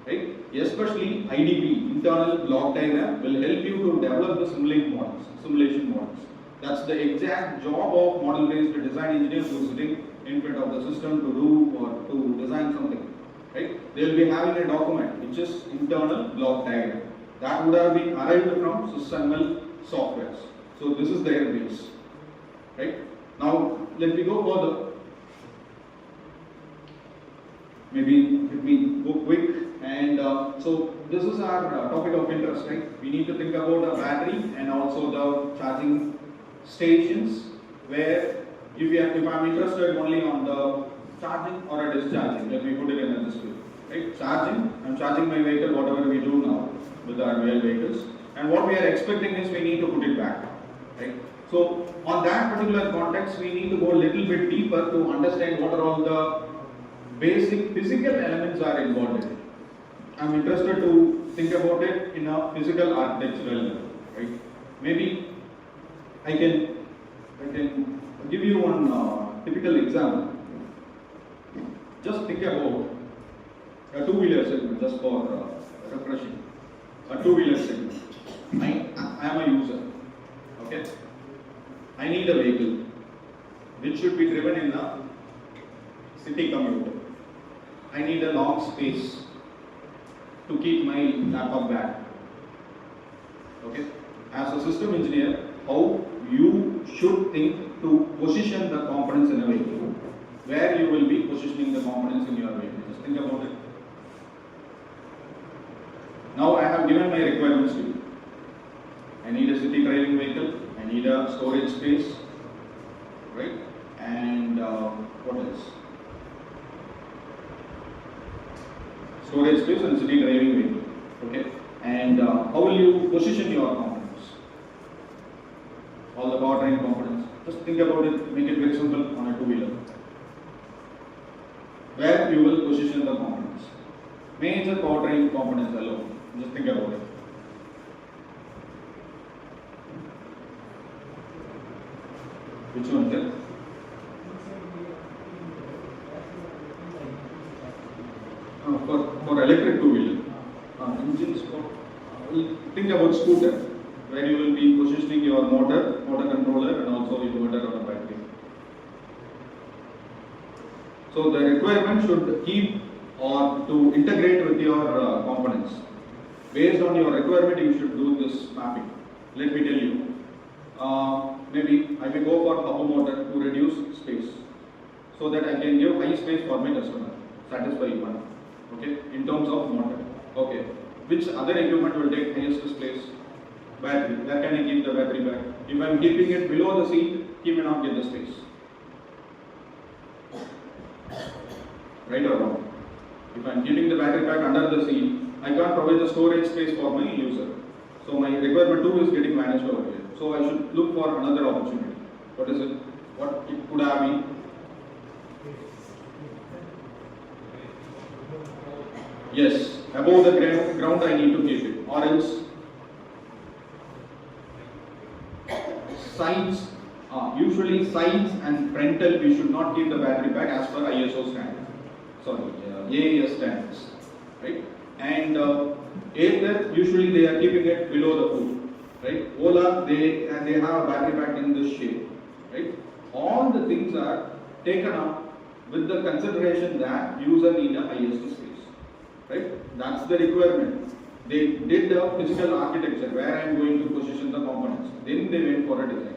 right? Especially IDP, internal block diagram, will help you to develop the simulation models. That's the exact job of model-based design engineers who is sitting in front of the system to do or to design something, right? They will be having a document which is internal block diagram. That would have been arrived from SysML softwares. So this is their base, right? Now let me go further. Maybe let me go quick. And so this is our topic of interest, right? We need to think about a battery and also the charging stations, where if I'm interested only on the charging or a discharging, let me put it in this way, right? Charging, I'm charging my vehicle, whatever we do now with our real vehicles, and what we are expecting is we need to put it back, right? So on that particular context, we need to go a little bit deeper to understand what are all the basic physical elements are involved in it. I'm interested to think about it in a physical architectural level, right? Maybe I can give you one typical example. Just think about a two-wheeler segment, just for refreshing. A two-wheeler segment. I am a user. Okay. I need a vehicle which should be driven in a city commute. I need a long space to keep my laptop bag. Okay. As a system engineer, how you should think to position the components in a vehicle, where you will be positioning the components in your vehicle. Just think about it. Now I have given my requirements to you. I need a city driving vehicle, I need a storage space, right? And what else? Storage space and city driving vehicle, okay? And how will you position your components? All the powertrain components. Just think about it, make it very simple on a two-wheeler. Where you will position the components. Major powertrain components alone. Just think about it. Which one is it? For electric two-wheeler. Engines for, think about scooter, where you will be positioning your motor controller and also inverter on a battery. So the requirement should keep or to integrate with your components. Based on your requirement, you should do this mapping. Let me tell you. Maybe I may go for hub motor to reduce space, so that I can give high space for my customer, satisfy one. Okay, in terms of motor. Okay, which other equipment will take highest space? Battery. Where can I keep the battery back? If I am keeping it below the seat, he may not get the space. Right or wrong? If I am keeping the battery pack under the seat, I can't provide the storage space for my user. So my requirement 2 is getting managed over here. So I should look for another opportunity. What is it? What it could have been? Yes, above the ground I need to keep it, or else sides. Usually sides and frontal we should not keep the battery pack as per ISO standard. Sorry, AAS standards, right? And ATAL usually they are keeping it below the hood, right? Ola they have a battery pack in this shape, right? All the things are taken up with the consideration that user need a highest space, right? That's the requirement. They did the physical architecture where I am going to position the components. Then they went for a design.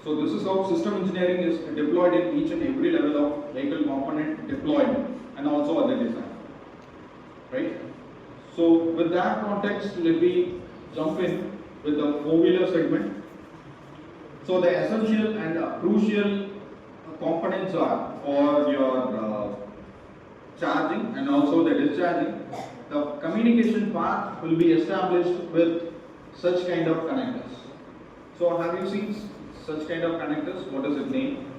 So this is how system engineering is deployed in each and every level of vehicle component deployment and also other design, right? So with that context, let me jump in with the four-wheeler segment. So the essential and crucial components are for your charging and also the discharging. The communication path will be established with such kind of connectors. So have you seen such kind of connectors? What does it mean?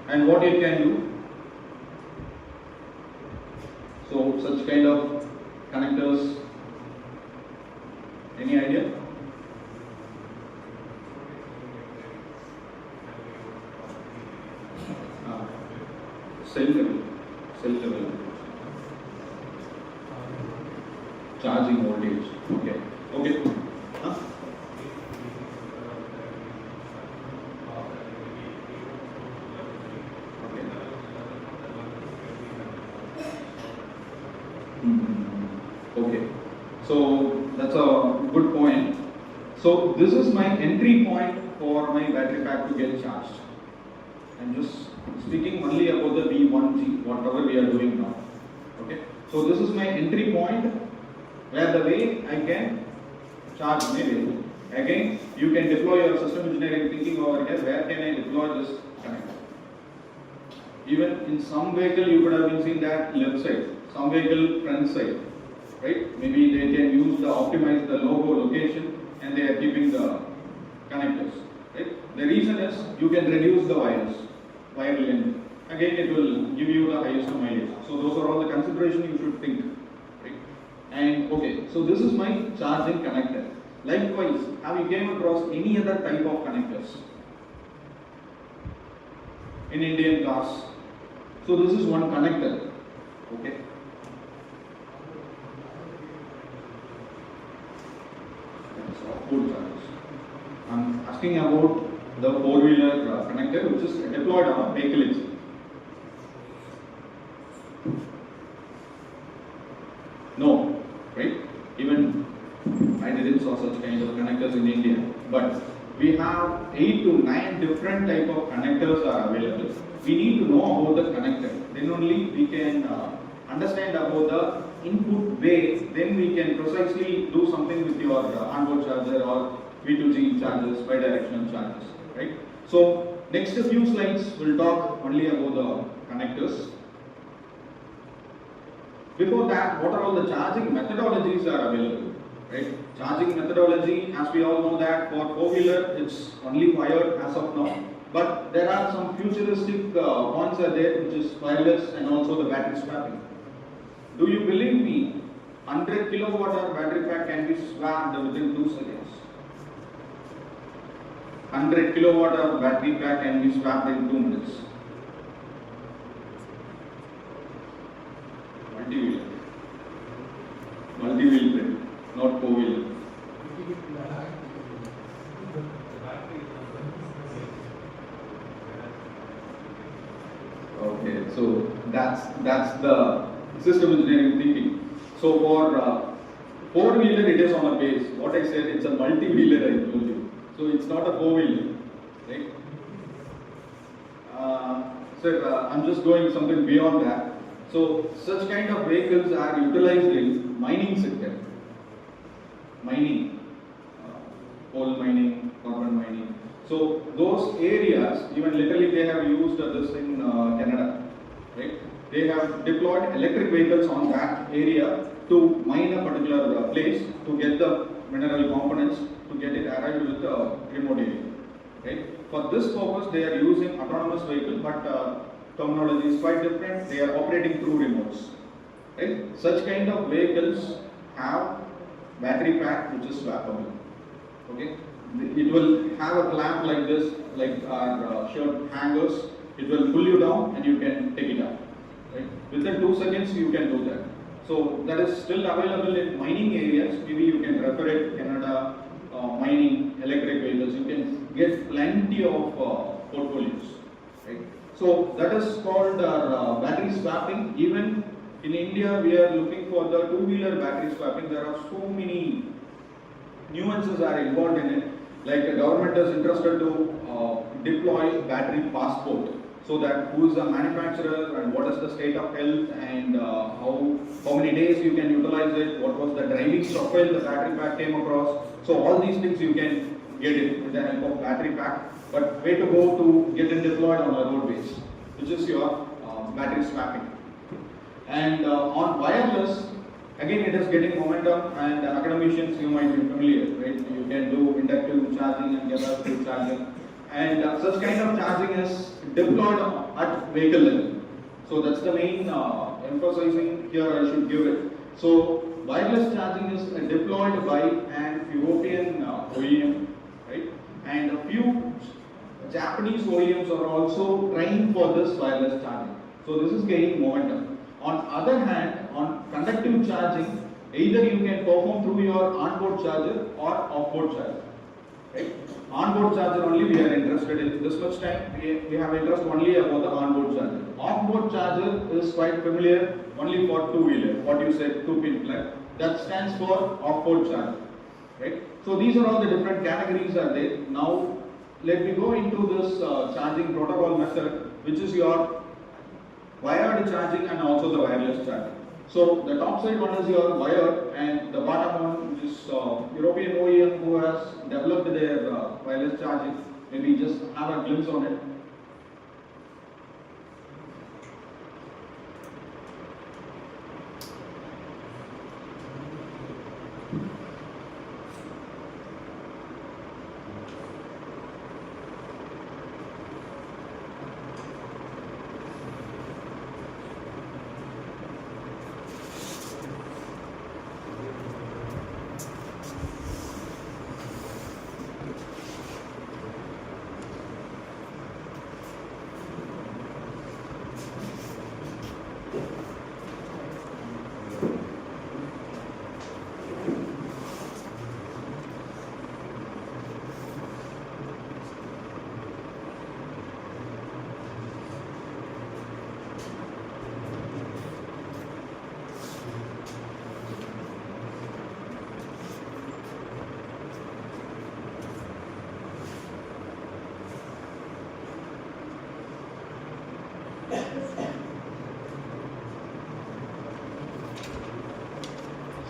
And what it can do? So such kind of connectors, any idea? Cell level. Charging voltage. Okay. Huh? Okay, so that's a good point. So this is my entry point for my battery pack to get charged. I'm just speaking only about the V1G, whatever we are doing now. Okay, so this is my entry point where the way I can charge my vehicle. Again, you can deploy your system engineering thinking over here. Where can I deploy this connector? Even in some vehicle, you could have been seeing that left side. Some vehicle front side, right? Maybe they can use the optimize the logo location and they are keeping the connectors, right? The reason is you can reduce the wire length. Again, it will give you the highest mileage. So those are all the considerations you should think, right? And okay, so this is my charging connector. Likewise, have you came across any other type of connectors in Indian cars? So this is one connector, okay? Off-board chargers. I'm asking about the four-wheeler connector which is deployed on a vehicle itself. No, right? Even I didn't saw such kind of connectors in India, but we have 8 to 9 different type of connectors are available. We need to know about the connector. Then only we can understand about the input way. Then we can precisely do something with your onboard charger or V2G chargers, bidirectional chargers, right? So next few slides will talk only about the connectors. Before that, what are all the charging methodologies are available, right? Charging methodology, as we all know that for four-wheeler, it's only wired as of now. But there are some futuristic points are there, which is wireless and also the battery swapping. Do you believe me? 100 kilowatt hour battery pack can be swapped within 2 seconds. 100 kilowatt hour battery pack can be swapped in 2 minutes. Multi-wheel trend, not four-wheeler. Okay. right? So that's the system engineering thinking. So for four-wheeler, it is on a base. What I said, it's a multi-wheeler, I told you. So it's not a four-wheeler, right? Sir, I'm just going something beyond that. So such kind of vehicles are utilized in mining sector. Mining, coal mining, carbon mining. So those areas, even literally they have used this in Canada, right? They have deployed electric vehicles on that area to mine a particular place to get the mineral components to get it arrived with the remote area, right? For this purpose, they are using autonomous vehicle, but terminology is quite different. They are operating through remotes, right? Such kind of vehicles have battery pack which is swappable, okay? It will have a clamp like this, like our shirt hangers. It will pull you down and you can take it out, right? Within 2 seconds you can do that. So that is still available in mining areas. Maybe you can refer it Canada mining electric vehicles. You can get plenty of portfolios, right? So that is called battery swapping. Even in India, we are looking for the two-wheeler battery swapping. There are so many nuances are involved in it. Like the government is interested to deploy battery passport, so that who is the manufacturer and what is the state of health and how many days you can utilize it, what was the driving profile the battery pack came across. So all these things you can get it with the help of battery pack. But way to go to get it deployed on the roadways, which is your battery swapping. And on wireless, again it is getting momentum, and academicians you might be familiar, right? You can do inductive charging and capacitive charging, and such kind of charging is deployed at vehicle level. So that's the main emphasizing here I should give it. So wireless charging is deployed by an European OEM, right? And a few Japanese OEMs are also trying for this wireless charging. So this is gaining momentum. On other hand, on conductive charging, either you can perform through your onboard charger or offboard charger, right? Onboard charger only we are interested in this much time. We have interest only about the onboard charger. Offboard charger is quite familiar only for two-wheeler. What you said, 2-pin plug. That stands for offboard charger, right? So these are all the different categories are there. Now let me go into this charging protocol method, which is your wired charging and also the wireless charging. So the top side one is your wired, and the bottom one, which is European OEM who has developed their wireless charging. Maybe just have a glimpse on it.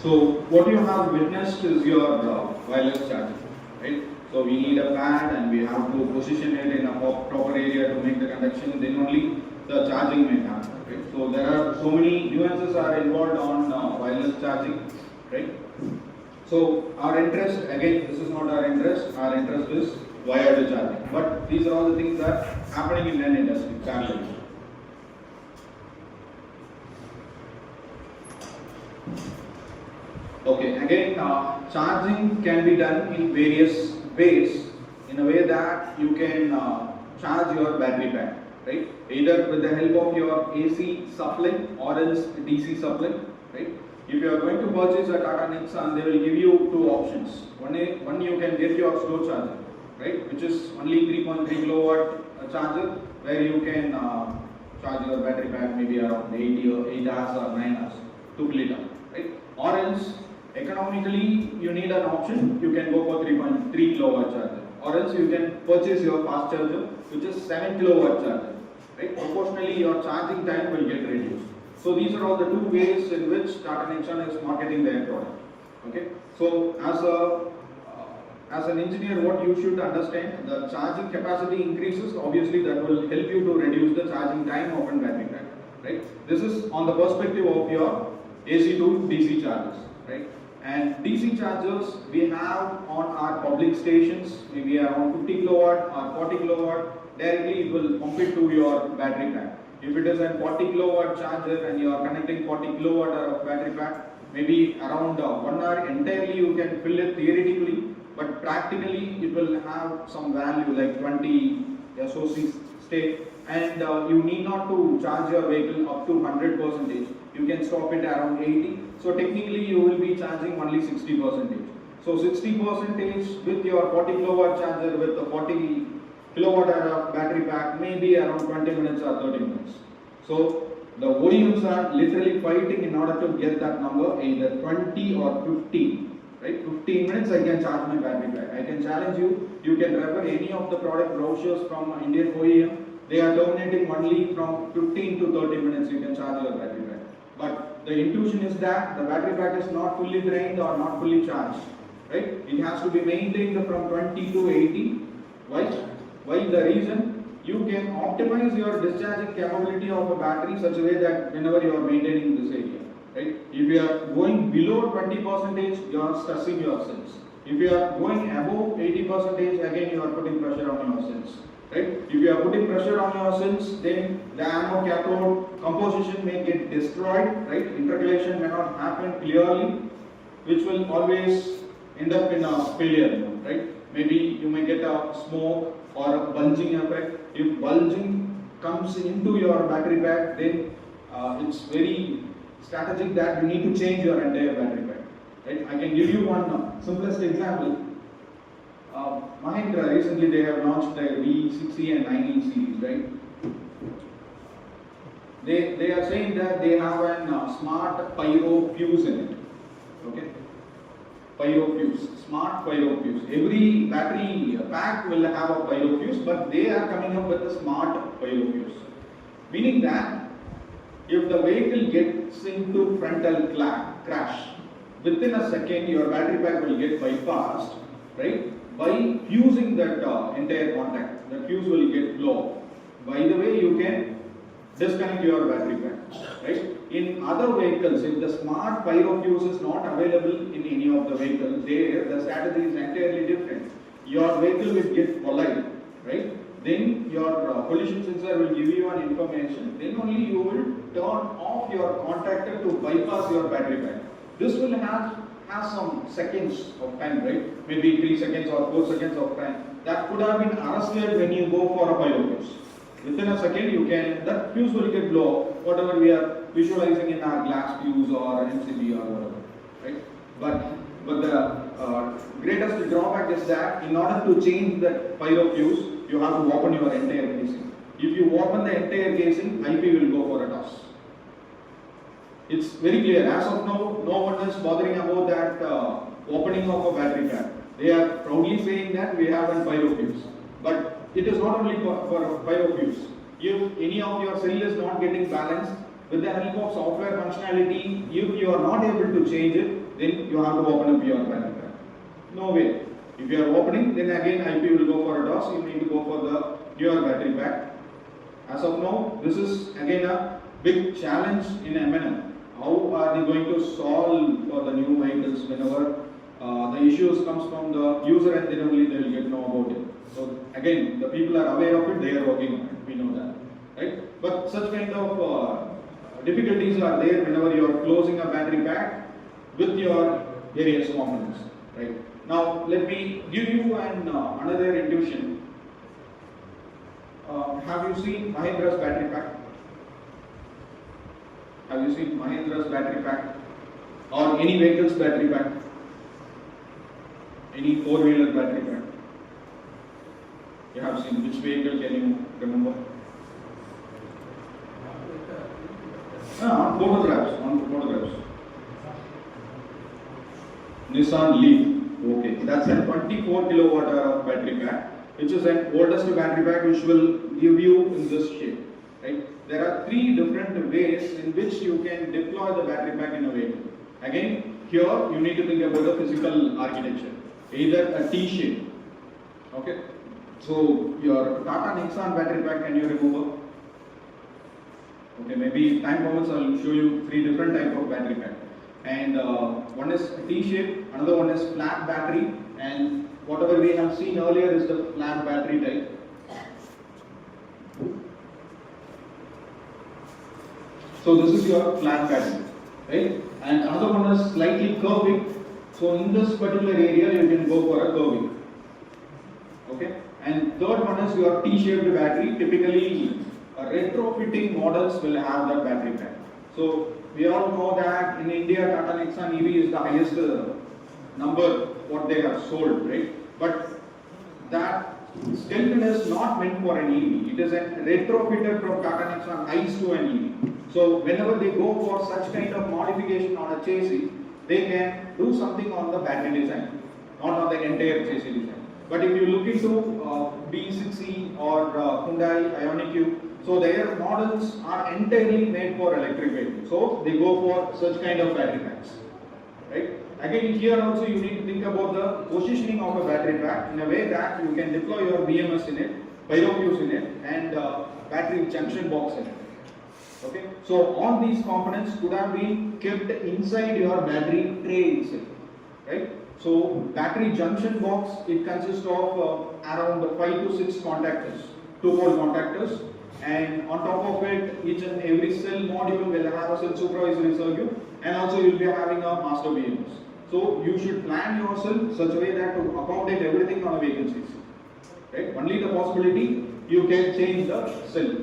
So what you have witnessed is your wireless charging, right? So we need a pad and we have to position it in a proper area to make the conduction, then only the charging may happen, right? So there are so many nuances are involved on wireless charging, right? So our interest, again, this is not our interest is wired charging. But these are all the things that are happening in an industry, parallel. Okay, again, charging can be done in various ways, in a way that you can charge your battery pack, right? Either with the help of your AC supply or else DC supply, right? If you are going to purchase a Tata Nexon, they will give you two options. One you can get your slow charger, right? Which is only 3.3 kilowatt charger, where you can charge your battery pack maybe around 8 hours or 9 hours to fill it up, right? Or else, economically, you need an option, you can go for 3.3 kilowatt charger. Or else you can purchase your fast charger, which is 7 kilowatt charger, right? Proportionally, your charging time will get reduced. So these are all the two ways in which Tata Nexon is marketing their product. Okay. So as an engineer, what you should understand, the charging capacity increases. Obviously, that will help you to reduce the charging time of a battery pack. Right. This is on the perspective of your AC to DC chargers. Right. And DC chargers we have on our public stations, maybe around 50 kilowatt or 40 kilowatt. Directly, it will pump it to your battery pack. If it is a 40 kilowatt charger and you are connecting 40 kilowatt of battery pack, maybe around 1 hour entirely you can fill it theoretically, but practically it will have some value like 20 SOC state, and you need not to charge your vehicle up to 100%. You can stop it around 80. So technically you will be charging only 60%. So 60% with your 40 kilowatt charger with the 40 kilowatt hour battery pack may be around 20 minutes or 30 minutes. So the OEMs are literally fighting in order to get that number either 20 or 15. Right? 15 minutes I can charge my battery pack. I can challenge you. You can refer any of the product brochures from Indian OEM. They are terminating only from 15 to 30 minutes you can charge your battery pack. But the intuition is that the battery pack is not fully drained or not fully charged. Right? It has to be maintained from 20 to 80. Why? The reason, you can optimize your discharging capability of a battery such a way that whenever you are maintaining this area, right? If you are going below 20%, you are stressing your cells. If you are going above 80%, again you are putting pressure on your cells, right? If you are putting pressure on your cells, then the anode cathode composition may get destroyed, right? Intercalation may not happen clearly, which will always end up in a failure mode, right? Maybe you may get a smoke or a bulging effect. If bulging comes into your battery pack, then it's very strategic that you need to change your entire battery pack. Right? I can give you one simplest example. Mahindra recently they have launched their V60 and 90 series, right? They are saying that they have a smart pyro fuse in it. Okay. Pyro fuse, smart pyro fuse. Every battery pack will have a pyro fuse, but they are coming up with a smart pyro fuse. Meaning that if the vehicle gets into frontal crash, within a second your battery pack will get bypassed, right? By fusing that entire contact, the fuse will get blown. By the way, you can disconnect your battery pack, right? In other vehicles, if the smart pyro fuse is not available in any of the vehicles, there the strategy is entirely different. Your vehicle will get collide, right? Then your collision sensor will give you an information. Then only you will turn off your contactor to bypass your battery pack. This will have some seconds of time, right? Maybe 3 seconds or 4 seconds of time. That could have been arrested when you go for a pyro fuse. Within a second, that fuse will get blown, whatever we are visualizing in our glass fuse or MCB or whatever, right? But the greatest drawback is that in order to change that pyro fuse, you have to open your entire casing. If you open the entire casing, IP will go for a toss. It's very clear. As of now, no one is bothering about that opening of a battery pack. They are proudly saying that we have a pyro fuse. But it is not only for a pyro fuse. If any of your cell is not getting balanced, with the help of software functionality, if you are not able to change it, then you have to open up your battery pack. No way. If you are opening, then again IP will go for a DOS. You need to go for the newer battery pack. As of now, this is again a big challenge in M&M. How are they going to solve for the new vehicles whenever the issues comes from the user and then only they will get know about it. So again, the people are aware of it, they are working on it. We know that, right? But such kind of difficulties are there whenever you are closing a battery pack with your various components, right? Now let me give you another intuition. Have you seen Mahindra's battery pack? Have you seen Mahindra's battery pack? Or any vehicle's battery pack? Any four-wheeler battery pack? You have seen which vehicle can you remember? On photographs. Nissan Leaf. Okay, that's a 24 kilowatt hour battery pack, which is an oldest battery pack which will give you in this shape. Right? There are three different ways in which you can deploy the battery pack in a vehicle. Again, here you need to think about the physical architecture. Either a T shape. Okay. So your Tata Nexon battery pack, can you remove? Okay, maybe time permits, I will show you three different type of battery pack. And one is T-shape, another one is flat battery, and whatever we have seen earlier is the flat battery type. So this is your flat battery, right? And another one is slightly curving. So in this particular area, you can go for a curving. Okay. And third one is your T-shaped battery. Typically, retrofitting models will have that battery pack. So we all know that in India, Tata Nexon EV is the highest number what they have sold, right? But that skeleton is not meant for an EV. It is a retrofitted from Tata Nexon ICE to an EV. So whenever they go for such kind of modification on a chassis, they can do something on the battery design, not on the entire chassis design. But if you look into B6E or Hyundai IONIQ, so their models are entirely made for electric vehicles. So they go for such kind of battery packs, right? Again, here also you need to think about the positioning of a battery pack in a way that you can deploy your BMS in it, pyrofuse in it, and battery junction box in it. Okay, so all these components could have been kept inside your battery tray itself, right? So battery junction box, it consists of around 5 to 6 contactors, 2-pole contactors, and on top of it, each and every cell module will have a cell supervisory circuit, and also you will be having a master BMS. So you should plan yourself such a way that to accommodate everything on a vehicle chassis. Right? Only the possibility you can change the cell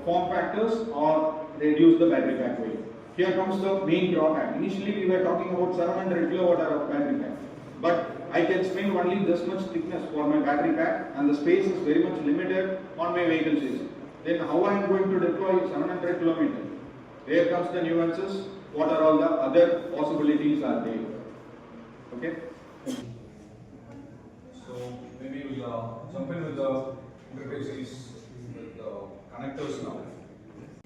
form factors or reduce the battery pack weight. Here comes the main drawback. Initially we were talking about 700 kilowatt hour of battery pack, but I can spend only this much thickness for my battery pack, and the space is very much limited on my vehicle chassis. Then how I am going to deploy 700 kilometers? There comes the nuances. What are all the other possibilities are there? Okay. So maybe we'll jump in with the interfaces with the connectors now.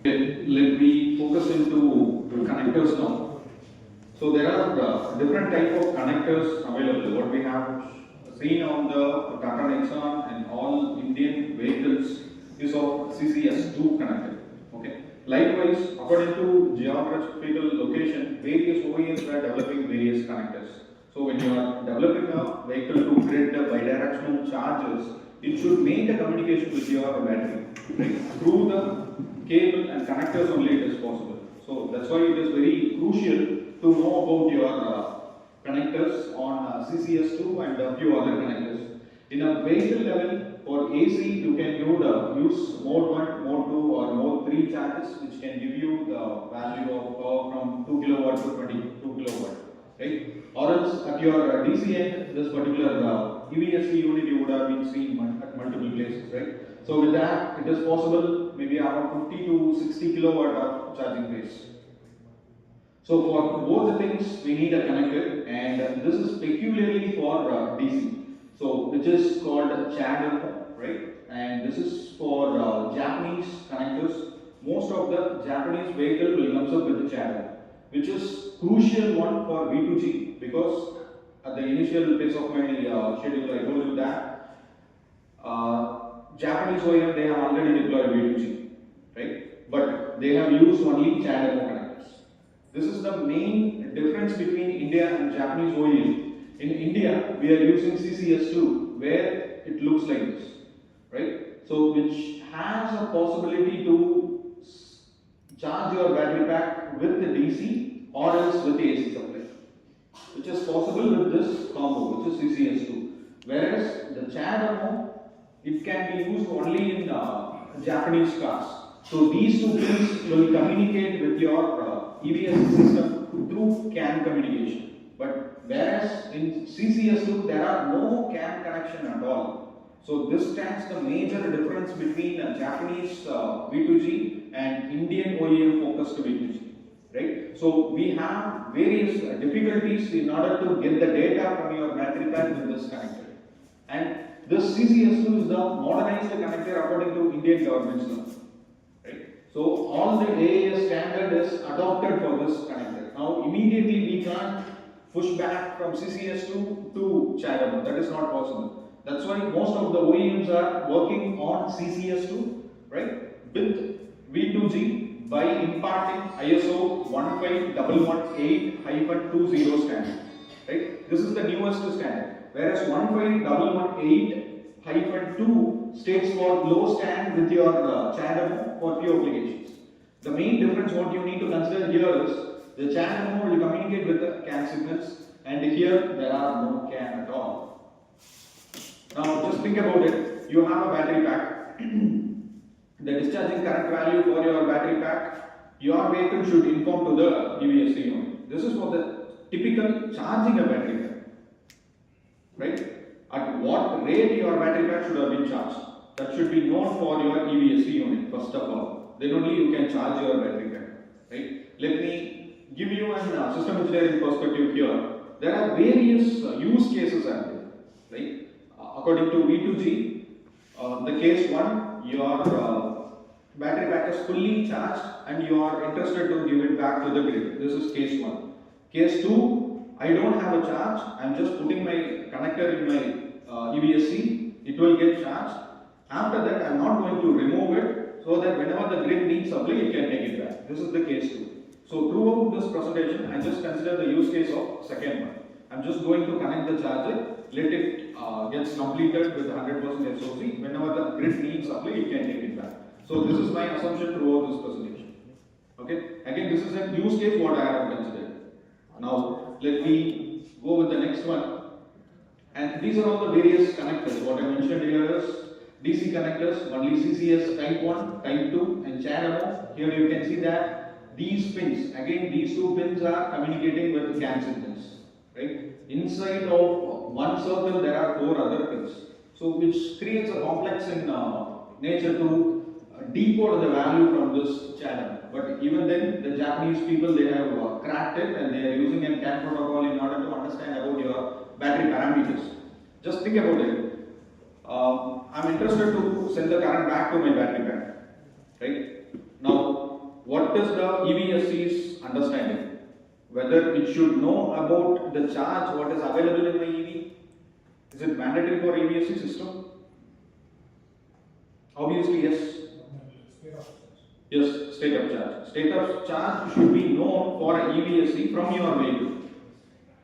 Okay, let me focus into the connectors now. So there are different type of connectors available. What we have seen on the Tata Nexon and all Indian vehicles is of CCS2 connector. Okay. Likewise, according to geographical location, various OEMs are developing various connectors. So when you are developing a vehicle to create the bidirectional charges, it should make a communication with your battery, right? Through the cable and connectors only it is possible. So that's why it is very crucial to know about your connectors on CCS2 and a few other connectors. In a vehicle level, for AC, you can use mode 1, mode 2 or mode 3 charges, which can give you the value of power from 2 kilowatt to 22 kilowatt, right? Or else at your DC end, this particular EVSC unit you would have been seen at multiple places, right? So with that, it is possible maybe around 50 to 60 kilowatt of charging phase. So for both the things, we need a connector, and this is peculiarly for DC. So which is called channel, right? And this is for Japanese connectors. Most of the Japanese vehicle will comes up with the channel, which is crucial one for V2G, because at the initial phase of my schedule, I told you that Japanese OEM, they have already deployed V2G, right? But they have used only channel connectors. This is the main difference between India and Japanese OEM. In India, we are using CCS2, where it looks like this, right? So, which has a possibility to charge your battery pack with the DC or else with the AC supply, which is possible with this combo, which is CCS2. Whereas the CHAdeMO, it can be used only in Japanese cars. So these two things will communicate with your EVS system through CAN communication. But whereas in CCS2 there are no CAN connection at all. So this stands the major difference between Japanese V2G and Indian OEM focused V2G. Right? So we have various difficulties in order to get the data from your battery pack with this connector. And this CCS2 is the modernized connector according to Indian government's law. Right? So all the AAS standard is adopted for this connector. Now immediately we can't push back from CCS2 to CHAdeMO. That is not possible. That's why most of the OEMs are working on CCS2, right, with V2G by imparting ISO 15118-20 standard. Right? This is the newest standard. Whereas 15118-2 states for low stand with your CHAdeMO for few applications. The main difference what you need to consider here is the CHAdeMO will communicate with the CAN signals, and here there are no CAN at all. Now just think about it. You have a battery pack. The discharging current value for your battery pack, your vehicle should inform to the EVSE unit. This is for the typical charging a battery pack. Right? At what rate your battery pack should have been charged. That should be known for your EVSE unit first of all. Then only you can charge your battery pack. Right? Let me give you a system engineering perspective here. There are various use cases out there. Right? According to V2G, the case 1, your battery pack is fully charged and you are interested to give it back to the grid. This is case 1. Case 2, I don't have a charge. I am just putting my connector in my EVSE. It will get charged. After that, I am not going to remove it so that whenever the grid needs supply, it can take it back. This is the case 2. So throughout this presentation, I just consider the use case of second one. I am just going to connect the charger, let it gets completed with 100% SOC. Whenever the grid needs supply, it can take it back. So this is my assumption throughout this presentation. Okay. Again, this is a use case what I have considered. Now let me go with the next one. And these are all the various connectors. What I mentioned here is DC connectors, only CCS type 1, type 2, and CHAdeMO. Here you can see that these pins, again these two pins are communicating with CAN signals. Right? Inside of one circle there are 4 other pins. So which creates a complex in nature to decode the value from this CHAdeMO. But even then, the Japanese people, they have cracked it and they are using a CAN protocol in order to understand about your battery parameters. Just think about it. I'm interested to send the current back to my battery pack. Right? Now, what is the EVSE's understanding? Whether it should know about the charge, what is available in my EV? Is it mandatory for EVSE system? Obviously, yes. Yes, state of charge. State of charge should be known for a EVSE from your vehicle.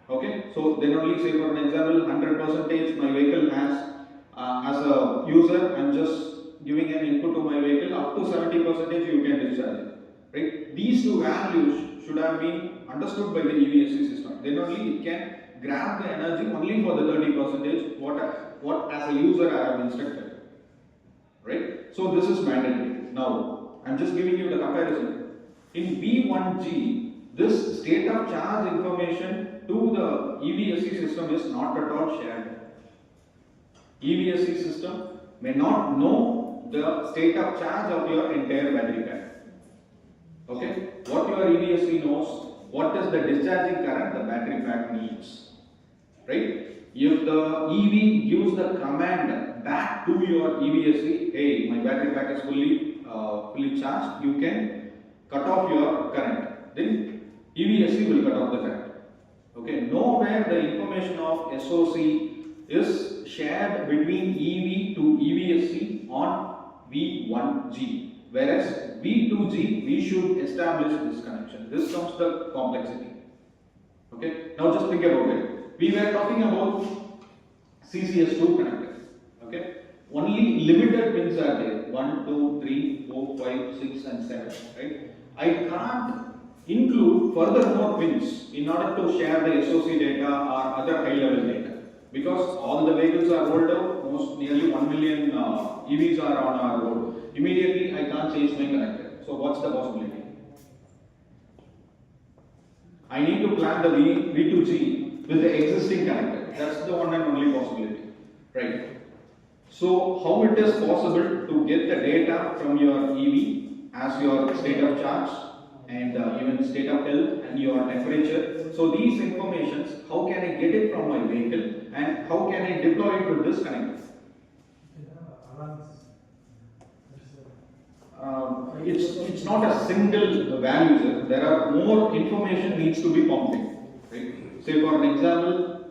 Okay, so then only say for an example, 100% my vehicle has, as a user, I'm just giving an input to my vehicle, up to 70% you can discharge it. Right? These two values should have been understood by the EVSE system. Then only it can grab the energy only for the 30% what as a user I have instructed. Right? So this is mandatory. Now, I'm just giving you the comparison. In V1G, this state of charge information to the EVSE system is not at all shared. EVSE system may not know the state of charge of your entire battery pack. Okay? What your EVSE knows, what is the discharging current the battery pack needs. Right? If the EV gives the command back to your EVSE, hey, my battery pack is fully charged, you can cut off your current. Then EVSE will cut off the current. Okay, nowhere the information of SOC is shared between EV to EVSE on V1G. Whereas V2G, we should establish this connection. This comes the complexity. Okay, now just think about it. We were talking about CCS2 connector. Okay, only limited pins are there. 1, 2, 3, 4, 5, 6 and 7. Right? I can't include further more pins in order to share the SOC data or other high level data. Because all the vehicles are rolled out, nearly 1 million EVs are on our road. Immediately I can't change my connector. So what's the possibility? I need to plan the V2G with the existing connector. That's the one and only possibility. Right? So how it is possible to get the data from your EV as your state of charge and even state of health and your temperature. So these informations, how can I get it from my vehicle and how can I deploy it to this connector? It's not a single value, sir. There are more information needs to be pumped in. Right? Say for an example,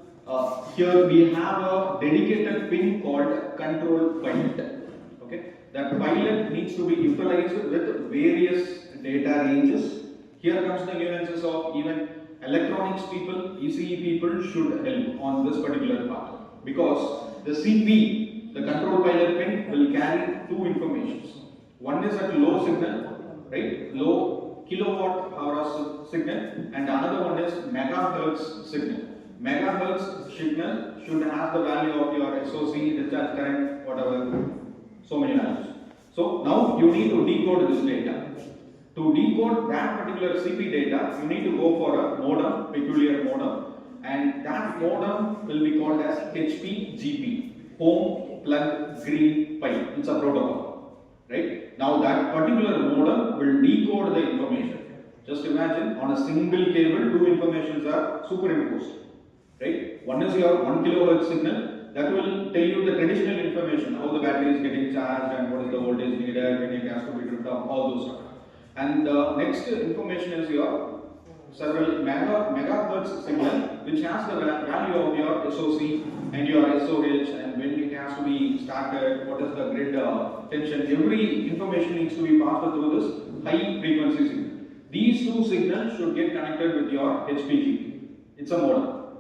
here we have a dedicated pin called control pilot. Okay, that pilot needs to be utilized with various data ranges. Here comes the nuances of even electronics people, ECE people should help on this particular part because the CP, the control pilot pin, will carry two informations. One is at low signal, right? Low kilowatt hour signal, and another one is megahertz signal. Megahertz signal should have the value of your SOC, discharge current, whatever, so many values. So now you need to decode this data. To decode that particular CP data, you need to go for a modem, peculiar modem, and that modem will be called as HPGP, Home Plug Green Pipe. It's a protocol. Right? Now that particular modem will decode the information. Just imagine on a single cable, two informations are superimposed. Right? One is your 1 kilohertz signal that will tell you the traditional information, how the battery is getting charged and what is the voltage needed, when it has to be driven up, all those stuff. And the next information is your several megahertz signal, which has the value of your SOC and your SOH and when it has to be started, what is the grid tension. Every information needs to be passed through this high frequency signal. These two signals should get connected with your HPGP. It's a modem.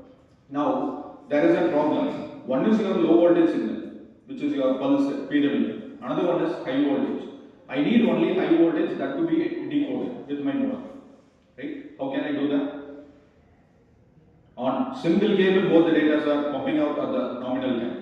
Now there is a problem. One is your low voltage signal, which is your pulse PWM. Another one is high voltage. I need only high voltage that to be decoded with my modem. Right? How can I do that? On single cable, both the data are pumping out at the nominal time.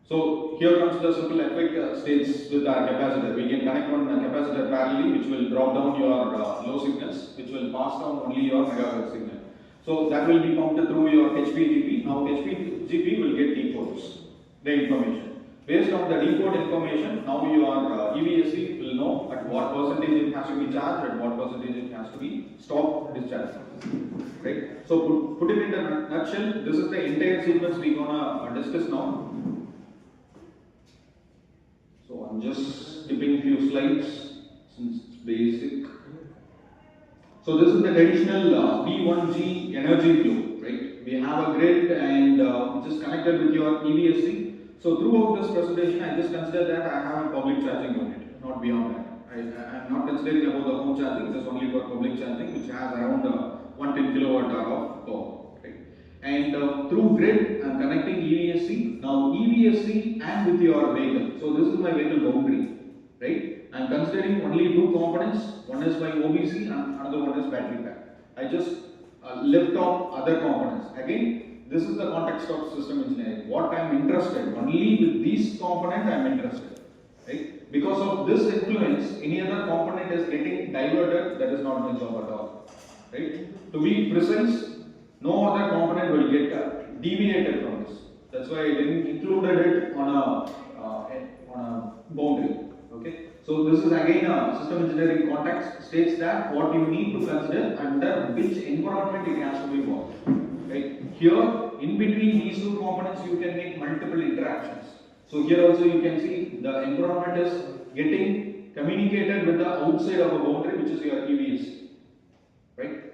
So here comes the simple effect states with our capacitor. We can connect one capacitor parallelly, which will drop down your low signals, which will pass down only your megahertz signal. So that will be pumped through your HPGP. Now HPGP will get decodes the information. Based on the decode information, now your EVSE will know at what percentage it has to be charged, at what percentage it has to be stopped discharging. Right? So put it in a nutshell, this is the entire sequence we're gonna discuss now. So I'm just skipping few slides since it's basic. So this is the traditional V1G energy flow, right? We have a grid and which is connected with your EVSE. So throughout this presentation, I just consider that I have a public charging unit, not beyond that. I am not considering about the home charging, this is only for public charging, which has around 110 kilowatt hour of power. Right? And through grid, I am connecting EVSE. Now EVSE and with your vehicle. So this is my vehicle boundary. Right? I am considering only two components. One is my OBC and another one is battery pack. I just lift off other components. Again, this is the context of system engineering. What I am interested, only with these components I am interested. Right? Because of this influence, any other component is getting diverted, that is not my job at all. Right? To be precise, no other component will get deviated from this. That's why I didn't included it on a boundary. Okay? So this is again a system engineering context, states that what you need to consider under which environment it has to be worked. Right? Here, in between these two components, you can make multiple interactions. So here also you can see the environment is getting communicated with the outside of a boundary, which is your EVSE. Right?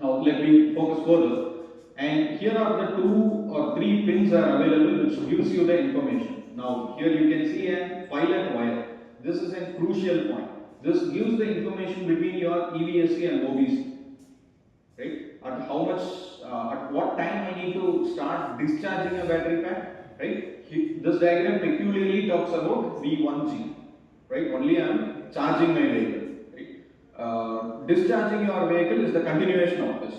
Now let me focus further. And here are the 2 or 3 pins are available, which gives you the information. Now here you can see a pilot wire. This is a crucial point. This gives the information between your EVSE and OBC. Right? At how much, at what time I need to start discharging a battery pack. Right? This diagram peculiarly talks about V1G. Right? Only I am charging my vehicle. Right? Discharging your vehicle is the continuation of this.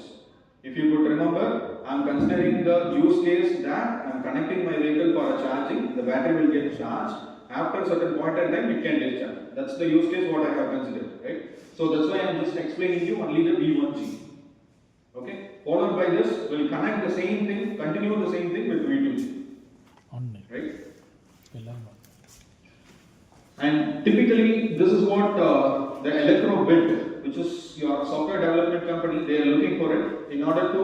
If you could remember, I am considering the use case that I am connecting my vehicle for a charging. The battery will get charged. After a certain point in time, it can discharge. That's the use case what I have considered, right? So that's why I am just explaining you only the V1G. Okay? Followed by this, we'll connect the same thing, continue the same thing with V2G. Right? And typically, this is what the electro bit, which is your software development company, they are looking for it in order to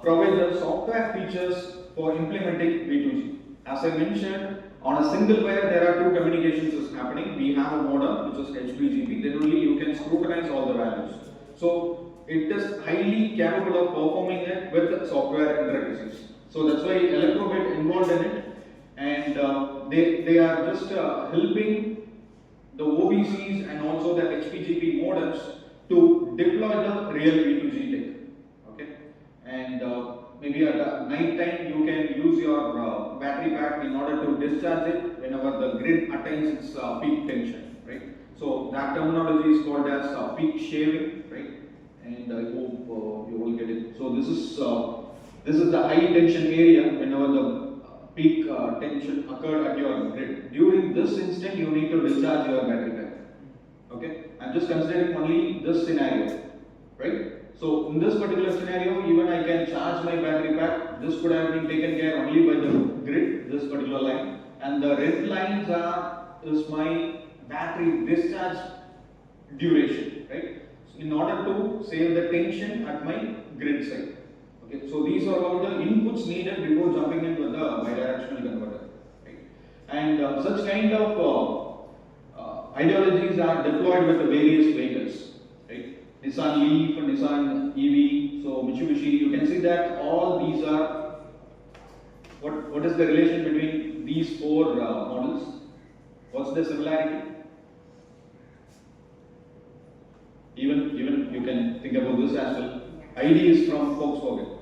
provide the software features for implementing V2G. As I mentioned, on a single wire there are two communications is happening. We have a modem which is HPGP, then only you can scrutinize all the values. So it is highly capable of performing it with software intricacies. So that's why electrobit involved in it, and they are just helping the OBCs and also the HPGP modems to deploy the real V2G tech. Okay, and maybe at night time you can use your battery pack in order to discharge it whenever the grid attains its peak tension, right? So that terminology is called as peak shaving, right? And I hope you will get it. So this is the high tension area whenever the peak tension occurred at your grid. During this instant, you need to discharge your battery pack. Okay, I'm just considering only this scenario, right? So in this particular scenario, even I can charge my battery pack. This could have been taken care only by the grid, this particular line, and the red lines is my battery discharge duration, right? So in order to save the tension at my grid side. Okay, so these are all the inputs needed before jumping into the bidirectional converter, right? And such kind of ideologies are deployed with the various vehicles, right? Nissan Leaf, Nissan EV, so Mitsubishi. You can see that all these are. What is the relation between these four models? What's the similarity? Even you can think about this as well. ID is from Volkswagen.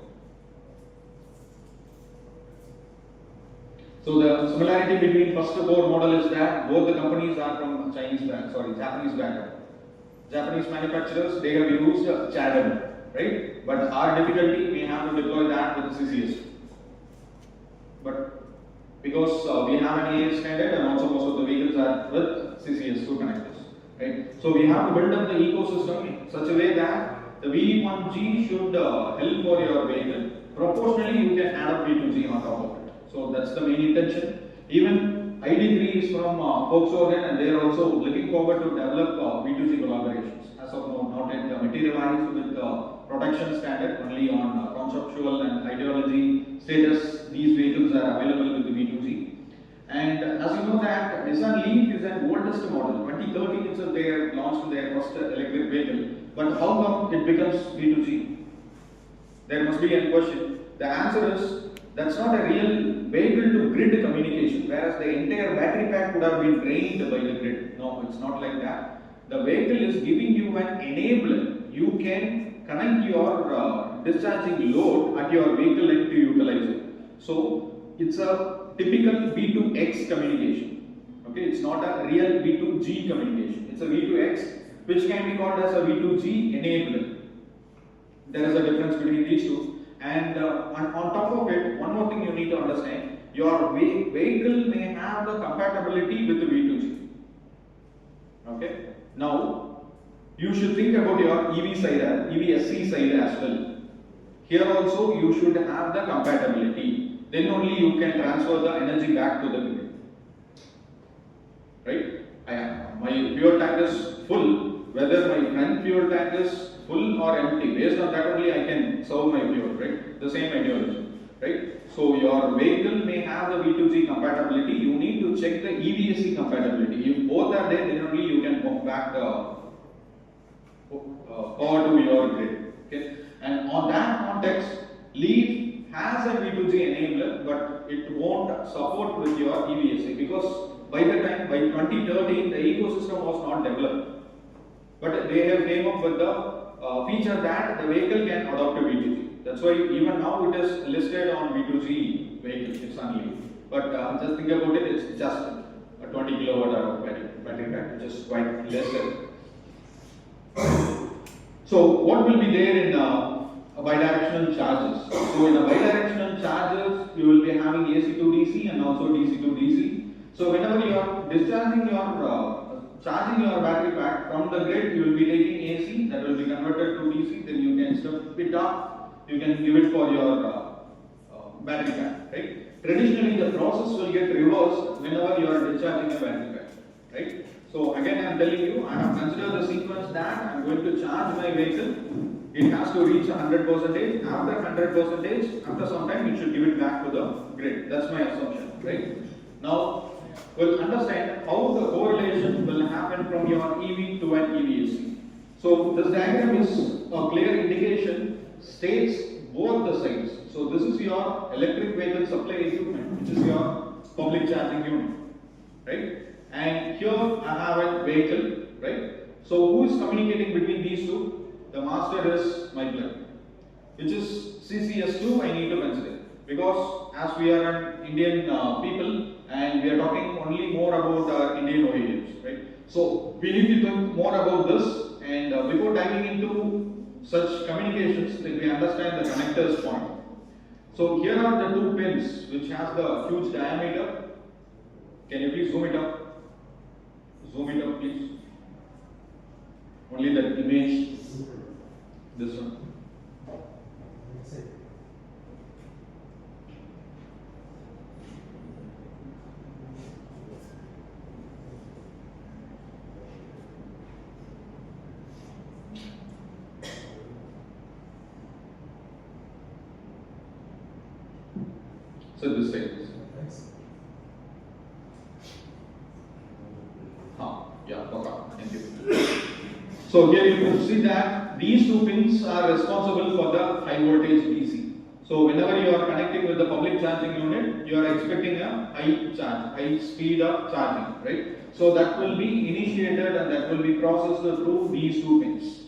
So the similarity between first four model is that both the companies are from Japanese background. Japanese manufacturers, they have used CHAdeMO, right? But our difficulty, we have to deploy that with CCS. But because we have an AICTE standard and also most of the vehicles are with CCS, two connectors, right? So we have to build up the ecosystem in such a way that the V1G should help for your vehicle. Proportionally, you can add up V2G on top of it. So that's the main intention. Even ID3 is from Volkswagen, and they are also looking forward to develop V2G collaborations. As of now, not yet materialized with production standard, only on conceptual and ideology status. These vehicles are available with the V2G. And as you know that Nissan Leaf is an oldest model. 2013 itself they have launched their first electric vehicle. But how come it becomes V2G? There must be a question. The answer is that's not a real vehicle to grid communication, whereas the entire battery pack would have been drained by the grid. No, it's not like that. The vehicle is giving you an enabler. You can connect your discharging load at your vehicle end to utilize it. So it's a typical V2X communication. Okay, it's not a real V2G communication. It's a V2X, which can be called as a V2G enabler. There is a difference between these two. And on top of it, one more thing you need to understand, your vehicle may have the compatibility with the V2G. Okay? Now, you should think about your EVSC side as well. Here also, you should have the compatibility. Then only you can transfer the energy back to the grid. Right? My fuel tank is full. Whether my front fuel tank is full or empty, based on that only I can serve my fuel, right? The same ideology, right? So your vehicle may have the V2G compatibility. You need to check the EVSC compatibility. If both are there, then only you can pump back the power to your grid. Okay? And on that context, Leaf has a V2G enabler, but it won't support with your EVSC because by the time, by 2013, the ecosystem was not developed. But they have came up with the feature that the vehicle can adopt to V2G. That's why even now it is listed on V2G vehicles, it's only. But just think about it, it's just a 20 kilowatt hour battery pack, which is quite lesser. So what will be there in bidirectional charges? So in a bidirectional charges, you will be having AC to DC and also DC to DC. So whenever you are discharging your charging your battery pack from the grid, you will be taking AC, that will be converted to DC, then you can step it up, you can give it for your battery pack, right? Traditionally, the process will get reversed whenever you are discharging a battery pack, right? So again, I am telling you, I have considered the sequence that I am going to charge my vehicle. It has to reach 100%. After 100%, after some time, it should give it back to the grid. That's my assumption, right? Now, we'll understand how the correlation will happen from your EV to an EVSC. So this diagram is a clear indication, states both the sides. So this is your electric vehicle supply equipment, which is your public charging unit, right? And here I have a vehicle, right? So who is communicating between these two? The master is my plug, which is CCS2 I need to consider, because as we are an Indian people and we are talking only more about our Indian OEMs, right? So we need to think more about this, and before diving into such communications, that we understand the connectors point. So here are the two pins which has the huge diameter. Can you please zoom it up? Zoom it up, please. Only that image. This one. So this side. Yeah, okay. Thank you. So here you can see that these two pins are responsible for the high voltage DC. So whenever you are connecting with the public charging unit, you are expecting a high charge, high speed of charging, right? So that will be initiated and that will be processed through these two pins.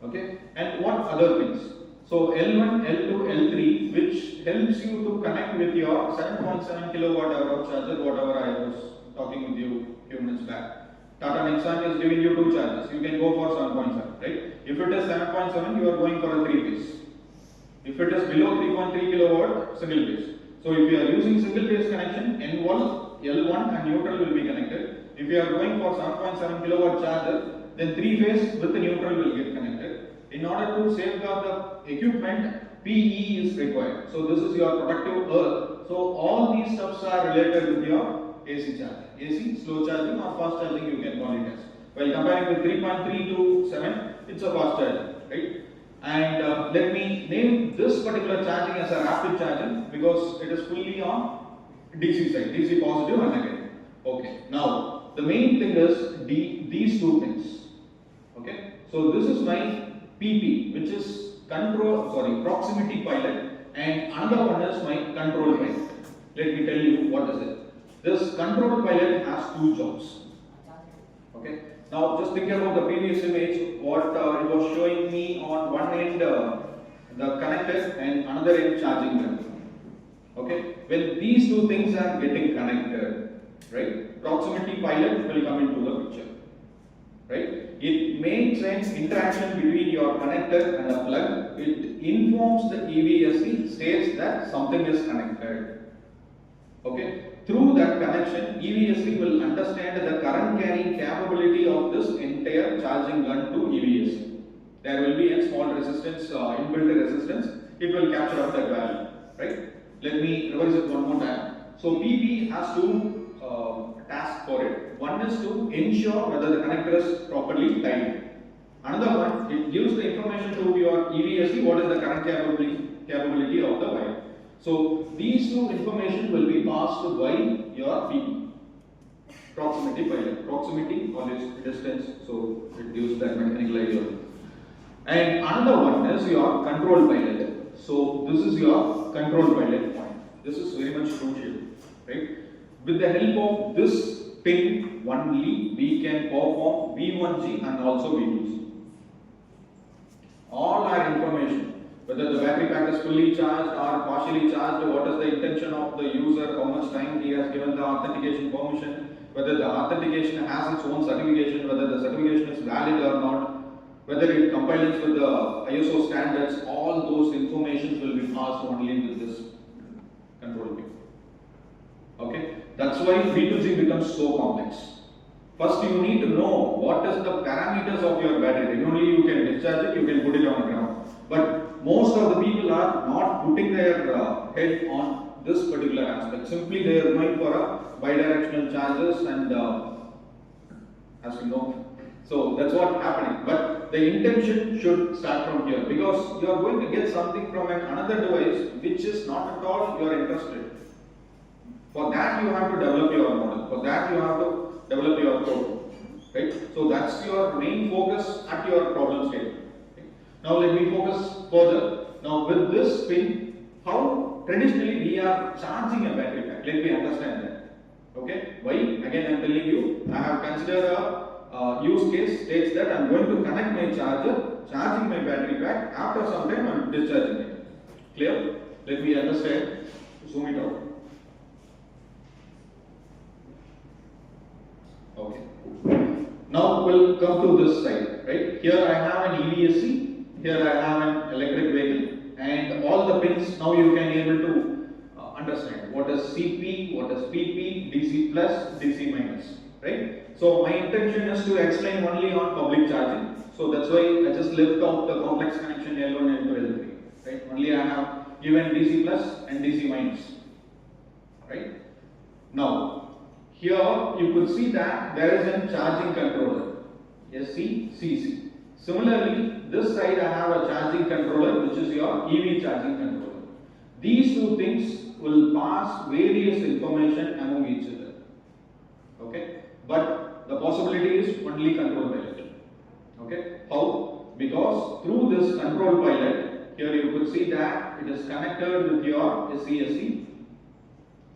Okay? And what other pins? So L1, L2, L3, which helps you to connect with your 7.7 kilowatt hour charger, whatever I was talking with you a few minutes back. Tata Nexon is giving you two charges. You can go for 7.7, right? If it is 7.7, you are going for a 3-phase. If it is below 3.3 kilowatt, single phase. So if you are using single phase connection, N1, L1 and neutral will be connected. If you are going for 7.7 kilowatt charger, then 3-phase with the neutral will get connected. In order to safeguard the equipment, PE is required. So this is your protective earth. So all these stuffs are related with your AC charging. AC, slow charging or fast charging you can call it as. While comparing with 3.3 to 7, it's a fast charging, right? And let me name this particular charging as a rapid charging because it is fully on DC side, DC positive and negative. Okay, now the main thing is these two pins. Okay, so this is my PP, which is proximity pilot, and another one is my control pilot. Let me tell you what is it. This control pilot has two jobs. Okay. Now just think about the previous image. What it was showing me on one end the connector and another end charging gun. Okay. When these two things are getting connected, right? Proximity pilot will come into the picture. Right? It makes an interaction between your connector and a plug. It informs the EVSC, states that something is connected. Okay? Through that connection, EVSC will understand the current carrying capability of this entire charging gun to EVSC. There will be a small resistance, inbuilt resistance. It will capture up that value. Right? Let me revise it one more time. So PP has two tasks for it. One is to ensure whether the connector is properly tied. Another one, it gives the information to your EVSC what is the current capability of the wire. So these two information will be passed by your PP. Proximity pilot. Proximity always distance, so it gives that mechanical idea. And another one is your control pilot. So this is your control pilot point. This is very much crucial, right? With the help of this pin only, we can perform V1G and also V2G. All our information, whether the battery pack is fully charged or partially charged, what is the intention of the user, how much time he has given the authentication permission, whether the authentication has its own certification, whether the certification is valid or not, whether it complies with the ISO standards, all those informations will be passed only with this control pin. Okay, that's why V2G becomes so complex. First, you need to know what is the parameters of your battery. Then only you can discharge it, you can put it on the ground. But most of the people are not putting their head on this particular aspect. Simply they are going for a bidirectional charges and as we know. So that's what's happening. But the intention should start from here, because you are going to get something from another device which is not at all you are interested. For that you have to develop your model. For that you have to develop your program. Right? So that's your main focus at your problem statement. Okay? Now let me focus further. Now with this pin, how traditionally we are charging a battery pack. Let me understand that. Okay? Why? Again I am telling you, I have considered a use case states that I am going to connect my charger, charging my battery pack, after some time I am discharging it. Clear? Let me understand. Zoom it out. Okay. Now we'll come to this side, right? Here I have an EVSC, here I have an electric vehicle, and all the pins now you can able to understand what is CP, what is PP, DC plus, DC minus, right? So my intention is to explain only on public charging. So that's why I just left out the complex connection L1, L2, L3, right? Only I have given DC plus and DC minus, right? Now, here you could see that there is a charging controller, SC, CC. Similarly, this side I have a charging controller, which is your EV charging controller. These two things will pass various information among each other. Okay, but the possibility is only control pilot. Okay, how? Because through this control pilot, here you could see that it is connected with your SCSC.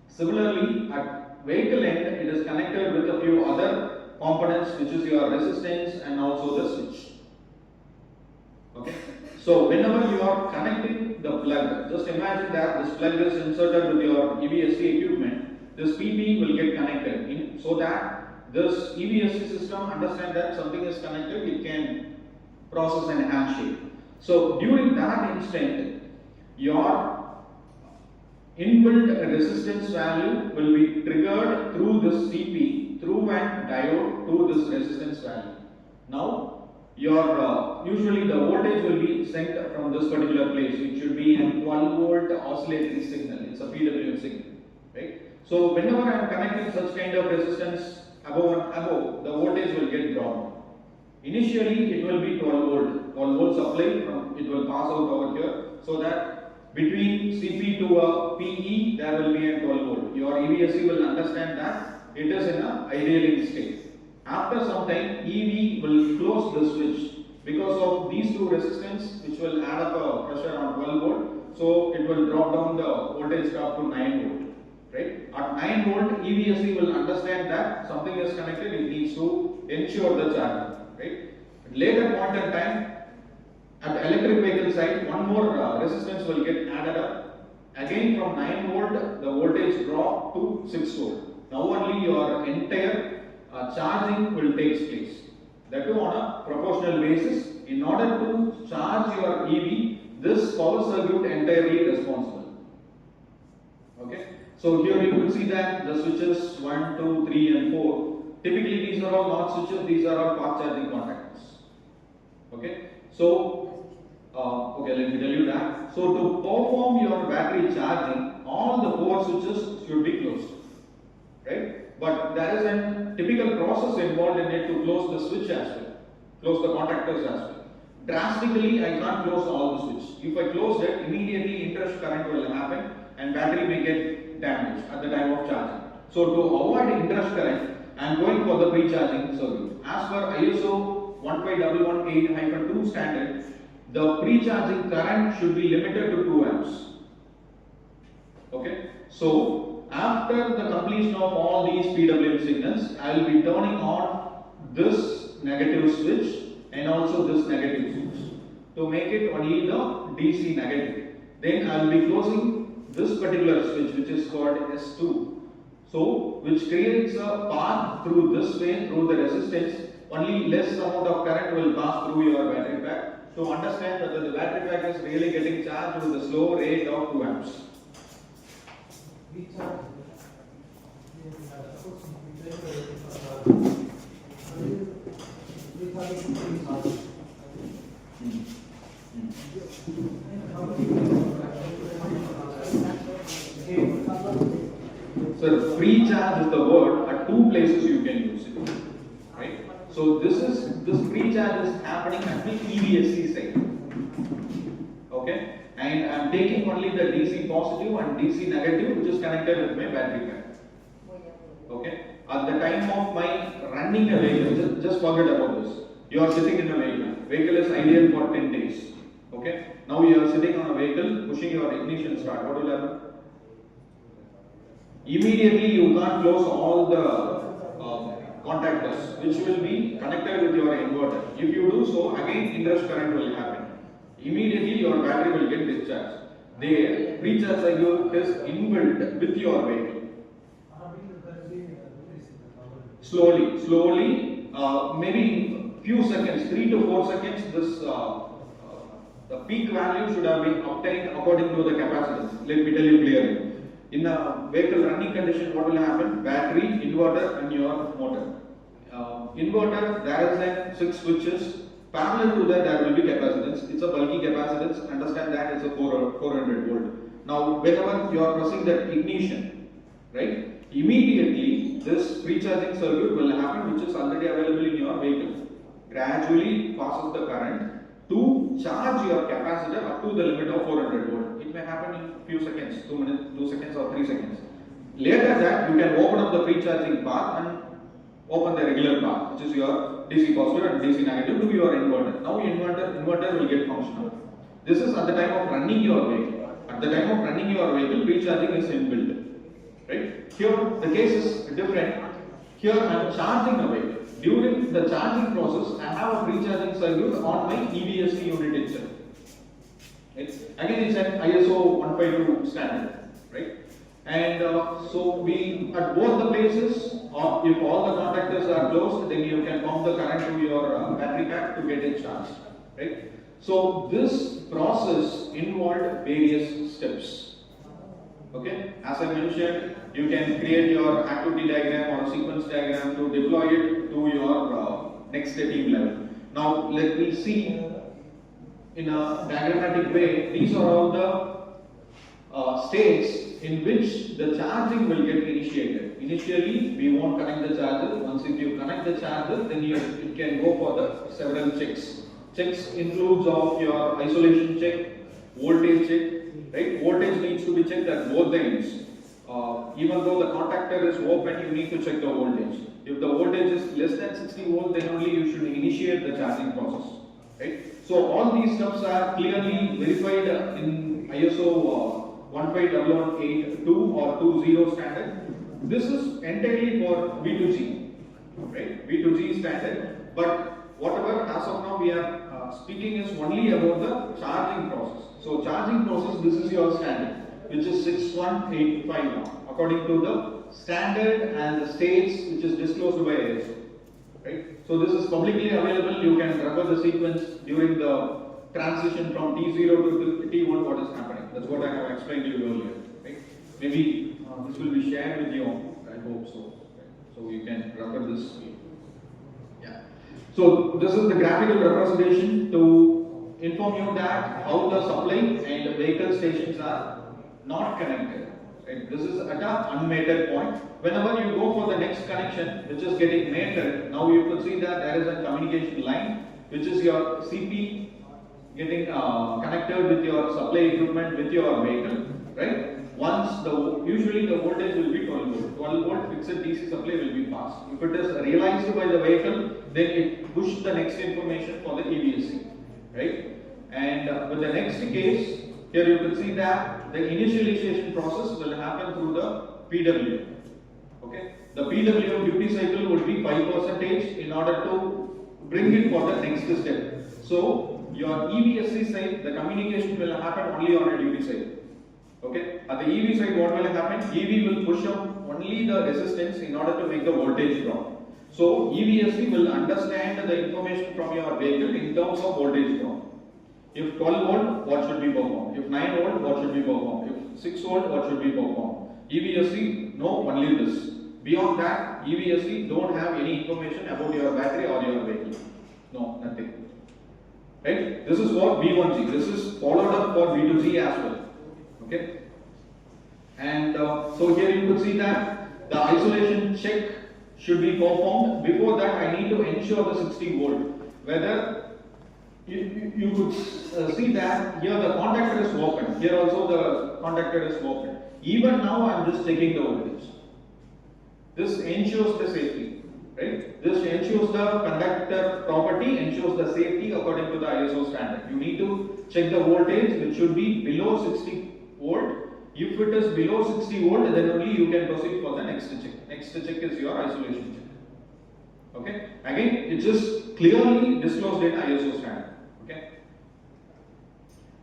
Similarly, at vehicle end, it is connected with a few other components, which is your resistance and also the switch. Okay. So whenever you are connecting the plug, just imagine that this plug is inserted with your EVSC equipment. This PP will get connected in, so that this EVSC system understand that something is connected, it can process an handshake. So during that instant, your inbuilt resistance value will be triggered through this CP, through an diode to this resistance value. Now, your usually the voltage will be sent from this particular place. It should be a 12 volt oscillatory signal. It's a PWM signal, right? So whenever I am connecting such kind of resistance above, the voltage will get dropped. Initially, it will be 12 volt. 12 volt supply from it will pass out over here, so that between CP to a PE, there will be a 12 volt. Your EVSC will understand that it is in a idling state. After some time, EV will close the switch because of these two resistance, which will add up a pressure on 12 volt. So it will drop down the voltage drop to 9 volt. Right? At 9 volt, EVSC will understand that something is connected. It needs to ensure the charging. Right? At later point in time, at the electric vehicle side, one more resistance will get added up. Again from 9 volt, the voltage drop to 6 volt. Now only your entire charging will take place. That too on a proportional basis. In order to charge your EV, this power circuit entirely responsible. Okay. So here you could see that the switches 1, 2, 3 and 4. Typically these are all not switches, these are all fast charging contactors. Okay. So, okay, let me tell you that. So to perform your battery charging, all the 4 switches should be closed. Right? But there is a typical process involved in it to close the switch as well. Close the contactors as well. Drastically, I can't close all the switch. If I close it, immediately interest current will happen and battery may get damaged at the time of charging. So to avoid interest current, I am going for the pre-charging circuit. As per ISO 15118-2 standard, the pre-charging current should be limited to 2 amps. Okay. So after the completion of all these PWM signals, I will be turning on this negative switch and also this negative switch to make it only the DC negative. Then I will be closing this particular switch, which is called S2. So, which creates a path through this way, through the resistance. Only less amount of current will pass through your battery pack to understand whether the battery pack is really getting charged with a slow rate of 2 amps. So free charge is the word at 2 places you can use it, right? So this pre-charge is happening at the EVSC side. Okay, and I'm taking only the DC positive and DC negative which is connected with my battery pack. Okay, at the time of my running a vehicle, just forget about this. You are sitting in a vehicle. Vehicle is ideal for 10 days. Okay, now you are sitting on a vehicle, pushing your ignition start. What will happen? Immediately you can't close all the contactors which will be connected with your inverter. If you do so, again inrush current will happen. Immediately your battery will get discharged. The pre-charge circuit is inbuilt with your vehicle. Slowly, maybe few seconds, 3 to 4 seconds, this the peak value should have been obtained according to the capacitance. Let me tell you clearly. In a vehicle running condition, what will happen? Battery, inverter, and your motor. Inverter, there is then 6 switches. Parallel to that, there will be capacitance. It's a bulky capacitance. Understand that it's a 400 volt. Now, whenever you are pressing that ignition, right? Immediately, this pre-charging circuit will happen, which is already available in your vehicle. Gradually passes the current to charge your capacitor up to the limit of 400 volt. It may happen in few seconds, 2 minutes, 2 seconds or 3 seconds. Later that, you can open up the pre-charging path and open the regular path, which is your DC positive and DC negative to your inverter. Now inverter will get functional. This is at the time of running your vehicle. At the time of running your vehicle, pre-charging is inbuilt. Right? Here the case is different. Here I am charging a vehicle. During the charging process, I have a pre-charging circuit on my EVSC unit itself. Right? Again, it's an ISO 152 standard. Right? And so we at both the places, if all the contactors are closed, then you can pump the current to your battery pack to get it charged. Right? So this process involved various steps. Okay, as I mentioned, you can create your activity diagram or a sequence diagram to deploy it to your next team level. Now, let me see in a diagrammatic way, these are all the states in which the charging will get initiated. Initially, we won't connect the charger. Once if you connect the charger, then it can go for the several checks. Checks includes of your isolation check, voltage check. Right? Voltage needs to be checked at both the ends. Even though the contactor is open, you need to check the voltage. If the voltage is less than 60 volts, then only you should initiate the charging process. Right? So all these steps are clearly verified in ISO 15118.2 or 20 standard. This is entirely for V2G, right? V2G standard. But whatever as of now we are speaking is only about the charging process. So charging process, this is your standard, which is 6185 now, according to the standard and the states which is disclosed by AICTE. Right? So this is publicly available. You can refer the sequence during the transition from T0 to T1. What is happening? That's what I have explained to you earlier. Right? Maybe this will be shared with you. I hope so. Right? So you can refer this. Yeah. So this is the graphical representation to inform you that how the supply and vehicle stations are not connected. Right? This is at an unmated point. Whenever you go for the next connection, which is getting mated, now you can see that there is a communication line, which is your CP getting connected with your supply equipment with your vehicle. Right? Once usually the voltage will be 12 volt. 12 volt fixed DC supply will be passed. If it is realized by the vehicle, then it pushes the next information for the EVSC. Right? And with the next case, here you can see that the initialization process will happen through the PW. Okay? The PW duty cycle would be 5% in order to bring it for the next step. So your EVSC side, the communication will happen only on a duty side. Okay? At the EV side, what will happen? EV will push up only the resistance in order to make the voltage drop. So EVSC will understand the information from your vehicle in terms of voltage drop. If 12 volt, what should be performed? If 9 volt, what should be performed? If 6 volt, what should be performed? EVSC, no, only this. Beyond that, EVSC don't have any information about your battery or your vehicle. No, nothing. Right? This is for V1G. This is followed up for V2G as well. Okay? And so here you could see that the isolation check should be performed. Before that, I need to ensure the 60 volt. Whether you could see that here the contactor is open. Here also the contactor is open. Even now, I am just checking the voltage. This ensures the safety, right? This ensures the conductor property, ensures the safety according to the ISO standard. You need to check the voltage, which should be below 60 volt. If it is below 60 volt, then only you can proceed for the next check. Next check is your isolation check. Okay? Again, it is clearly disclosed in ISO standard. Okay?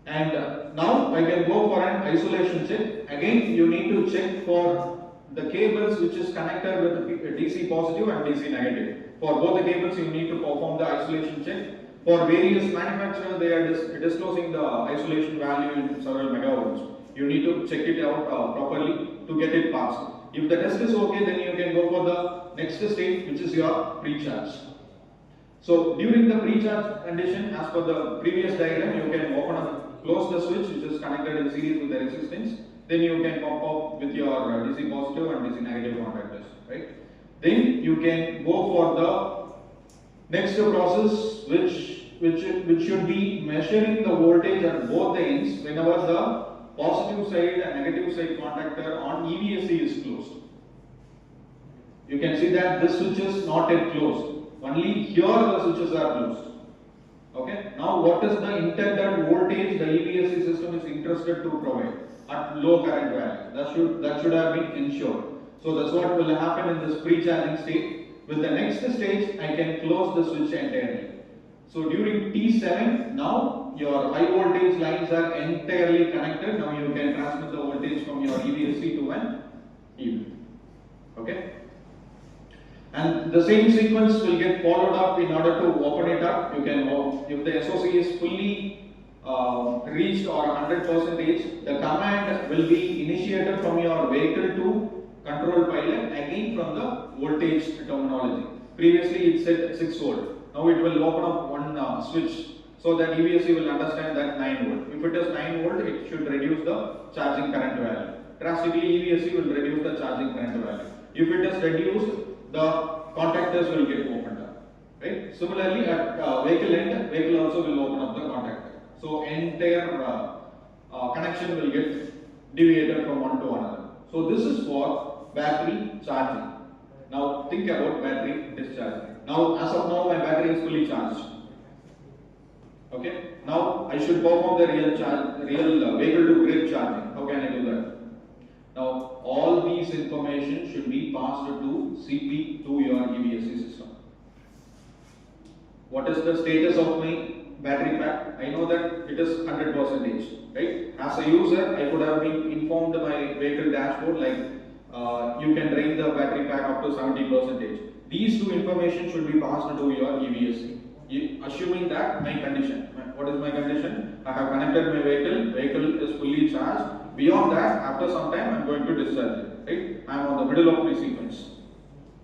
And now I can go for an isolation check. Again, you need to check for the cables which is connected with DC positive and DC negative. For both the cables, you need to perform the isolation check. For various manufacturers, they are disclosing the isolation value in several megavolts. You need to check it out properly to get it passed. If the test is okay, then you can go for the next stage, which is your pre-charge. So during the pre-charge condition, as per the previous diagram, you can open up, close the switch, which is connected in series with the resistance. Then you can pop up with your DC positive and DC negative contactors, right? Then you can go for the next process, which should be measuring the voltage at both the ends whenever the positive side and negative side contactor on EVSE is closed. You can see that this switch is not yet closed. Only here the switches are closed. Okay. Now, what is the intended voltage the EVSE system is interested to provide at low current value? That should have been ensured. So that's what will happen in this pre-charging state. With the next stage, I can close the switch entirely. So during T7, now your high voltage lines are entirely connected. Now you can transmit the voltage from your EVSE to an EV. Okay. And the same sequence will get followed up in order to open it up. You can, if the SOC is fully reached or 100%, the command will be initiated from your vehicle to control pilot, again from the voltage terminology. Previously it said 6 volt. Now it will open up one switch so that EVSE will understand that 9 volt. If it is 9 volt, it should reduce the charging current value. Drastically, EVSE will reduce the charging current value. If it is reduced, the contactors will get opened up. Right? Similarly, at vehicle end, vehicle also will open up the contactor. So entire connection will get deviated from one to another. So this is for battery charging. Now think about battery discharging. Now, as of now, my battery is fully charged. Okay. Now I should perform the real vehicle to grid charging. How can I do that? Now all these information should be passed to CP to your EVSE system. What is the status of my battery pack? I know that it is 100%, right? As a user, I could have been informed my vehicle dashboard like you can drain the battery pack up to 70%. These two information should be passed to your EVSE. Assuming that my condition, what is my condition? I have connected my vehicle is fully charged. Beyond that, after some time, I am going to discharge it. Right? I am on the middle of my sequence.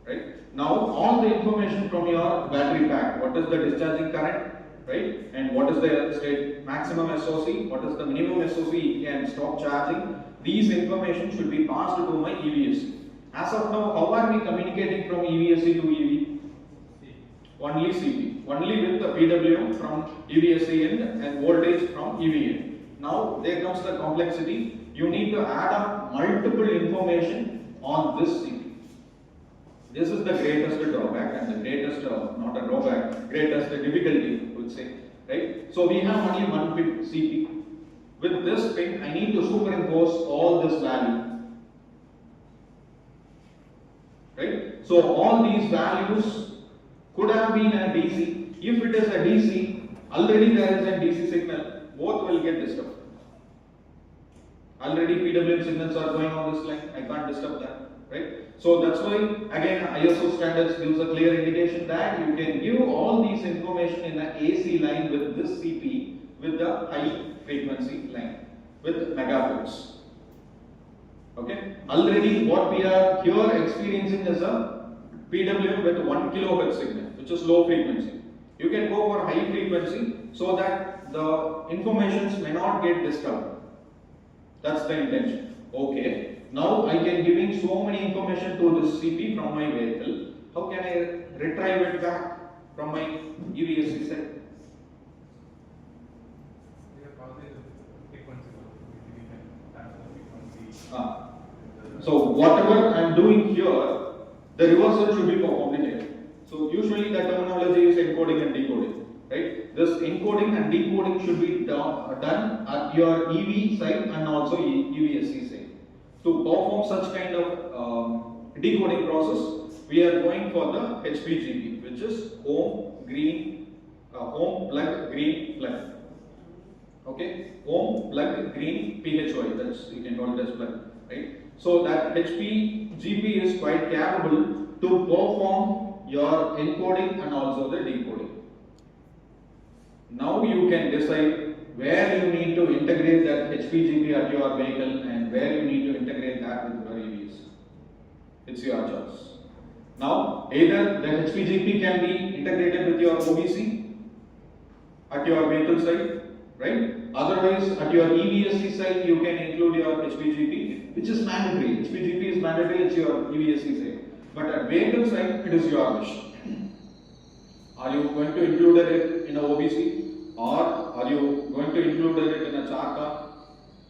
Right? Now, all the information from your battery pack, what is the discharging current, right? And what is the state maximum SOC, what is the minimum SOC and stop charging. These information should be passed to my EVSE. As of now, how are we communicating from EVSE to EV? Only CP, only with the PWM from EVSE end and voltage from EV end. Now there comes the complexity. You need to add up multiple information on this CP. This is the greatest drawback and the greatest, not a drawback, greatest difficulty, I would say. Right? So we have only one pin CP. With this pin, I need to superimpose all this value. Right? So all these values could have been a DC. If it is a DC, already there is a DC signal, both will get disturbed. Already PWM signals are going on this line, I can't disturb that. Right? So that's why again ISO standards gives a clear indication that you can give all these information in an AC line with this CP with the high frequency line with megahertz. Okay? Already what we are here experiencing is a PWM with 1 kilohertz signal, which is low frequency. You can go for high frequency so that the informations may not get disturbed. That's the intention. Okay. Now I can giving so many information to this CP from my vehicle. how can I retrieve it back from my EVSC set? So whatever I am doing here, the reversal should be performed here. So usually the terminology is encoding and decoding, right? This encoding and decoding should be done at your EV side and also EVSC side. To perform such kind of decoding process, we are going for the HPGP, which is home plug green plug. Okay, home plug green PHY. That's, you can call it as plug, right? So that HPGP is quite capable to perform your encoding and also the decoding. Now you can decide where you need to integrate that HPGP at your vehicle and where you need to integrate that with your EVs. It's your choice. Now, either the HPGP can be integrated with your OBC at your vehicle side, right? Otherwise, at your EVSC side, you can include your HPGP, which is mandatory. HPGP is mandatory, it's your EVSC side. But at vehicle side, it is your wish. Are you going to include it in a OBC, or are you going to include it in a charka,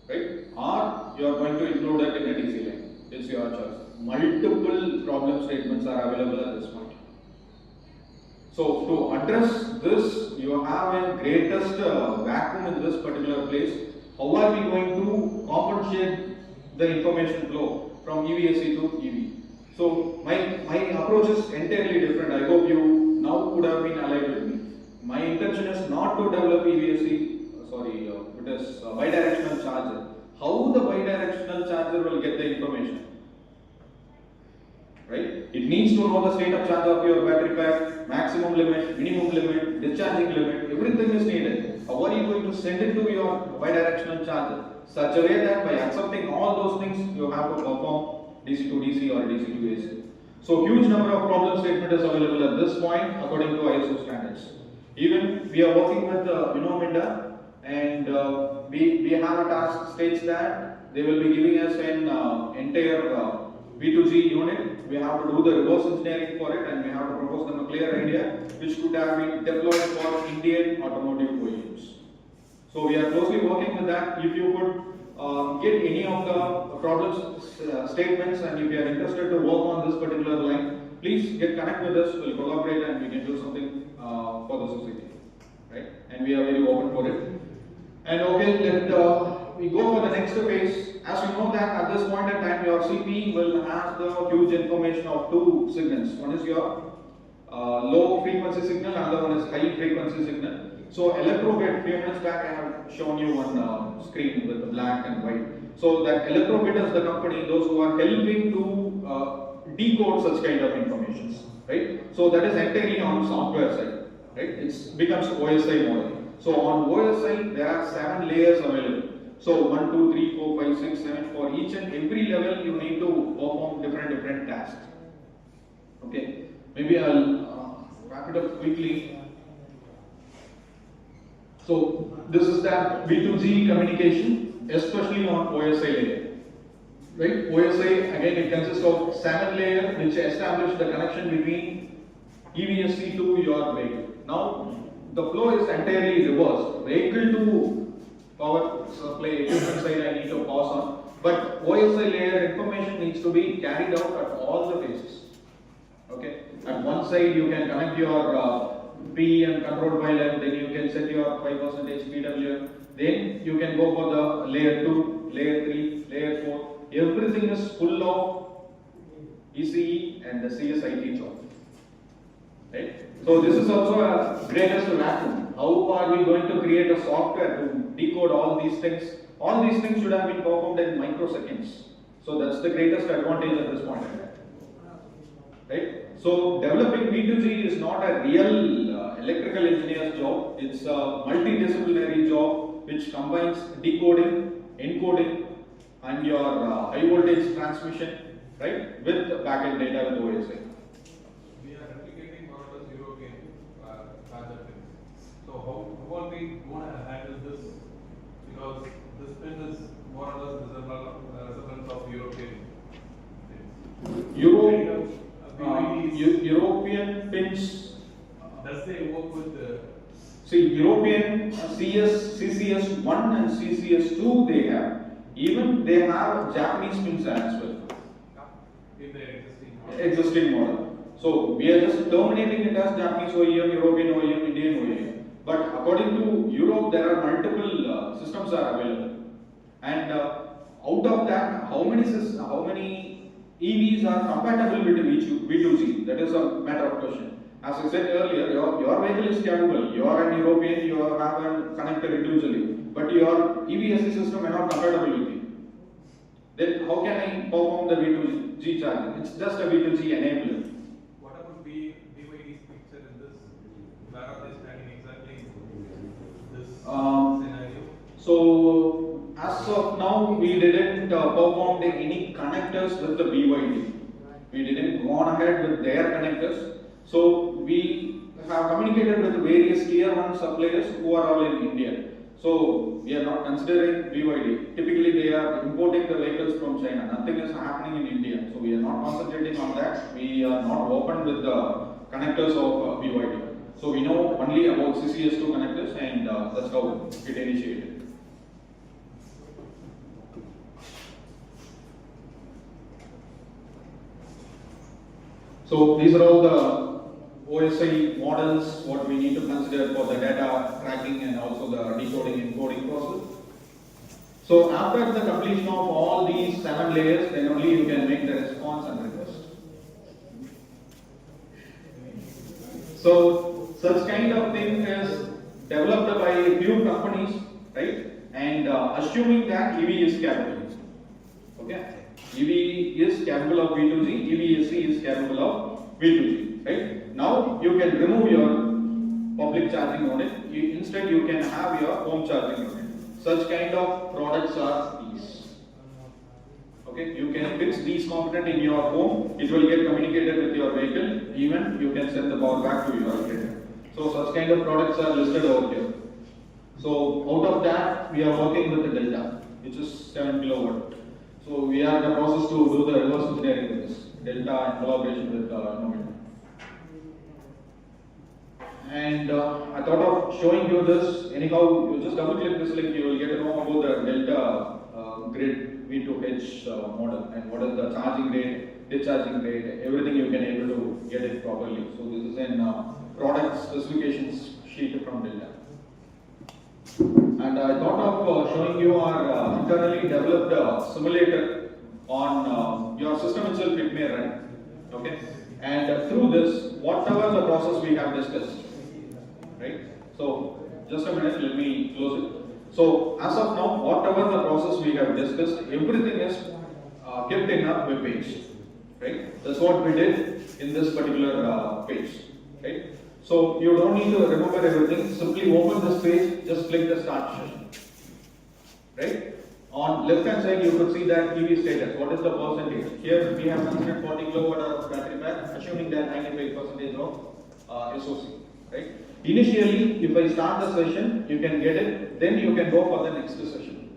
right? Or you are going to include it in a DC line. It's your choice. Multiple problem statements are available at this point. So to address this, you have a greatest vacuum in this particular place. How are we going to compensate the information flow from EVSC to EV? So my approach is entirely different. I hope you now would have been allied with me. My intention is not to develop EVSC, it is a bidirectional charger. How the bidirectional charger will get the information? Right? It needs to know the state of charge of your battery pack, maximum limit, minimum limit, discharging limit, everything is needed. How are you going to send it to your bidirectional charger? Such a way that by accepting all those things, you have to perform DC to DC or DC to AC. So huge number of problem statement is available at this point according to ISO standards. Even we are working with Minda, and we have a task stage that they will be giving us an entire B2G unit. We have to do the reverse engineering for it, and we have to propose them a clear idea which could have been deployed for Indian automotive OEMs. So we are closely working with that. If you could get any of the problem statements, and if you are interested to work on this particular line, please get connect with us. We'll collaborate and we can do something for the society, right? And we are very open for it. And okay, let we go for the next phase. As you know that at this point in time, your CP will have the huge information of two signals. One is your low frequency signal, another one is high frequency signal. So electrobit, few minutes back I have shown you on screen with the black and white. So that electrobit is the company, those who are helping to decode such kind of information, right? So that is entirely on software side, right? It becomes OSI model. So on OSI there are 7 layers available. So 1, 2, 3, 4, 5, 6, 7, for each and every level you need to perform different tasks. Okay, maybe I'll wrap it up quickly. So this is that B2G communication, especially on OSI layer. Right? OSI again, it consists of 7 layers which establish the connection between EVSC to your vehicle. Now the flow is entirely reversed. Vehicle to power supply equipment side I need to pass on, but OSI layer information needs to be carried out at all the phases. Okay, at one side you can connect your P and controlled by left, then you can set your 5% PWM, then you can go for the layer 2, layer 3, layer 4. Everything is full of ECE and the CSIT job. Right? So this is also a greatest vacuum. How are we going to create a software to decode all these things? All these things should have been performed in microseconds. So that's the greatest advantage at this point in time. Right? So developing B2G is not a real electrical engineer's job. It's a multidisciplinary job which combines decoding, encoding, and your high voltage transmission, right, with backend data with OSI. We are replicating more or less European charger pins. So how are we going to handle this? Because this pin is more or less resemblance of European pins. Europeans, Does they work with the see, European CCS 1 and CCS 2 they have. Even they have Japanese pins as well. in their Existing model. So we are just terminating it as Japanese OEM, European OEM, Indian OEM. But according to Europe, there are multiple systems are available. And out of that, how many EVs are compatible with V2G? That is a matter of question. As I said earlier, your vehicle is capable. You are an European, you have a connector individually, but your EVSE system is not compatible with you. Then how can I perform the V2G charging? It's just a V2G enabler. What about BYD's picture in this? Where are they standing exactly in this scenario? So as of now, we didn't perform any connectors with the BYD. We didn't go on ahead with their connectors. So we have communicated with various tier 1 suppliers who are all in India. So we are not considering BYD. Typically they are importing the vehicles from China. Nothing is happening in India. So we are not concentrating on that. We are not open with the connectors of BYD. So we know only about CCS2 connectors, and that's how it initiated. So these are all the OSI models, what we need to consider for the data tracking and also the decoding and encoding process. So after the completion of all these 7 layers, then only you can make the response and request. So such kind of thing is developed by a few companies, right? And assuming that EV is capable. Okay? EV is capable of V2G, EVSE is capable of V2G, right? Now you can remove your public charging unit. Instead you can have your home charging unit. Such kind of products are these. Okay, you can fix these components in your home. It will get communicated with your vehicle. Even you can send the power back to your vehicle. So such kind of products are listed over here. So out of that, we are working with the Delta, which is 7 kilowatt. So we are in the process to do the reverse engineering with this Delta in collaboration with Novin. And I thought of showing you this. Anyhow, you just double click this link, you will get to know about the Delta grid V2H model and what is the charging rate, discharging rate, everything you can able to get it properly. So this is in product specifications sheet from Delta. And I thought of showing you our internally developed simulator on your system itself. It may run, okay? And through this, whatever the process we have discussed, right? So just a minute, let me close it. So as of now, whatever the process we have discussed, everything is kept in a web page, right? That's what we did in this particular page, right? So you don't need to remember everything. Simply open this page, just click the start session, right? On left hand side, you could see that EV status. What is the percentage? Here we have considered 40 kilowatt hour of battery pack, assuming that 95% of SOC, right? Initially, if I start the session, you can get it. Then you can go for the next session.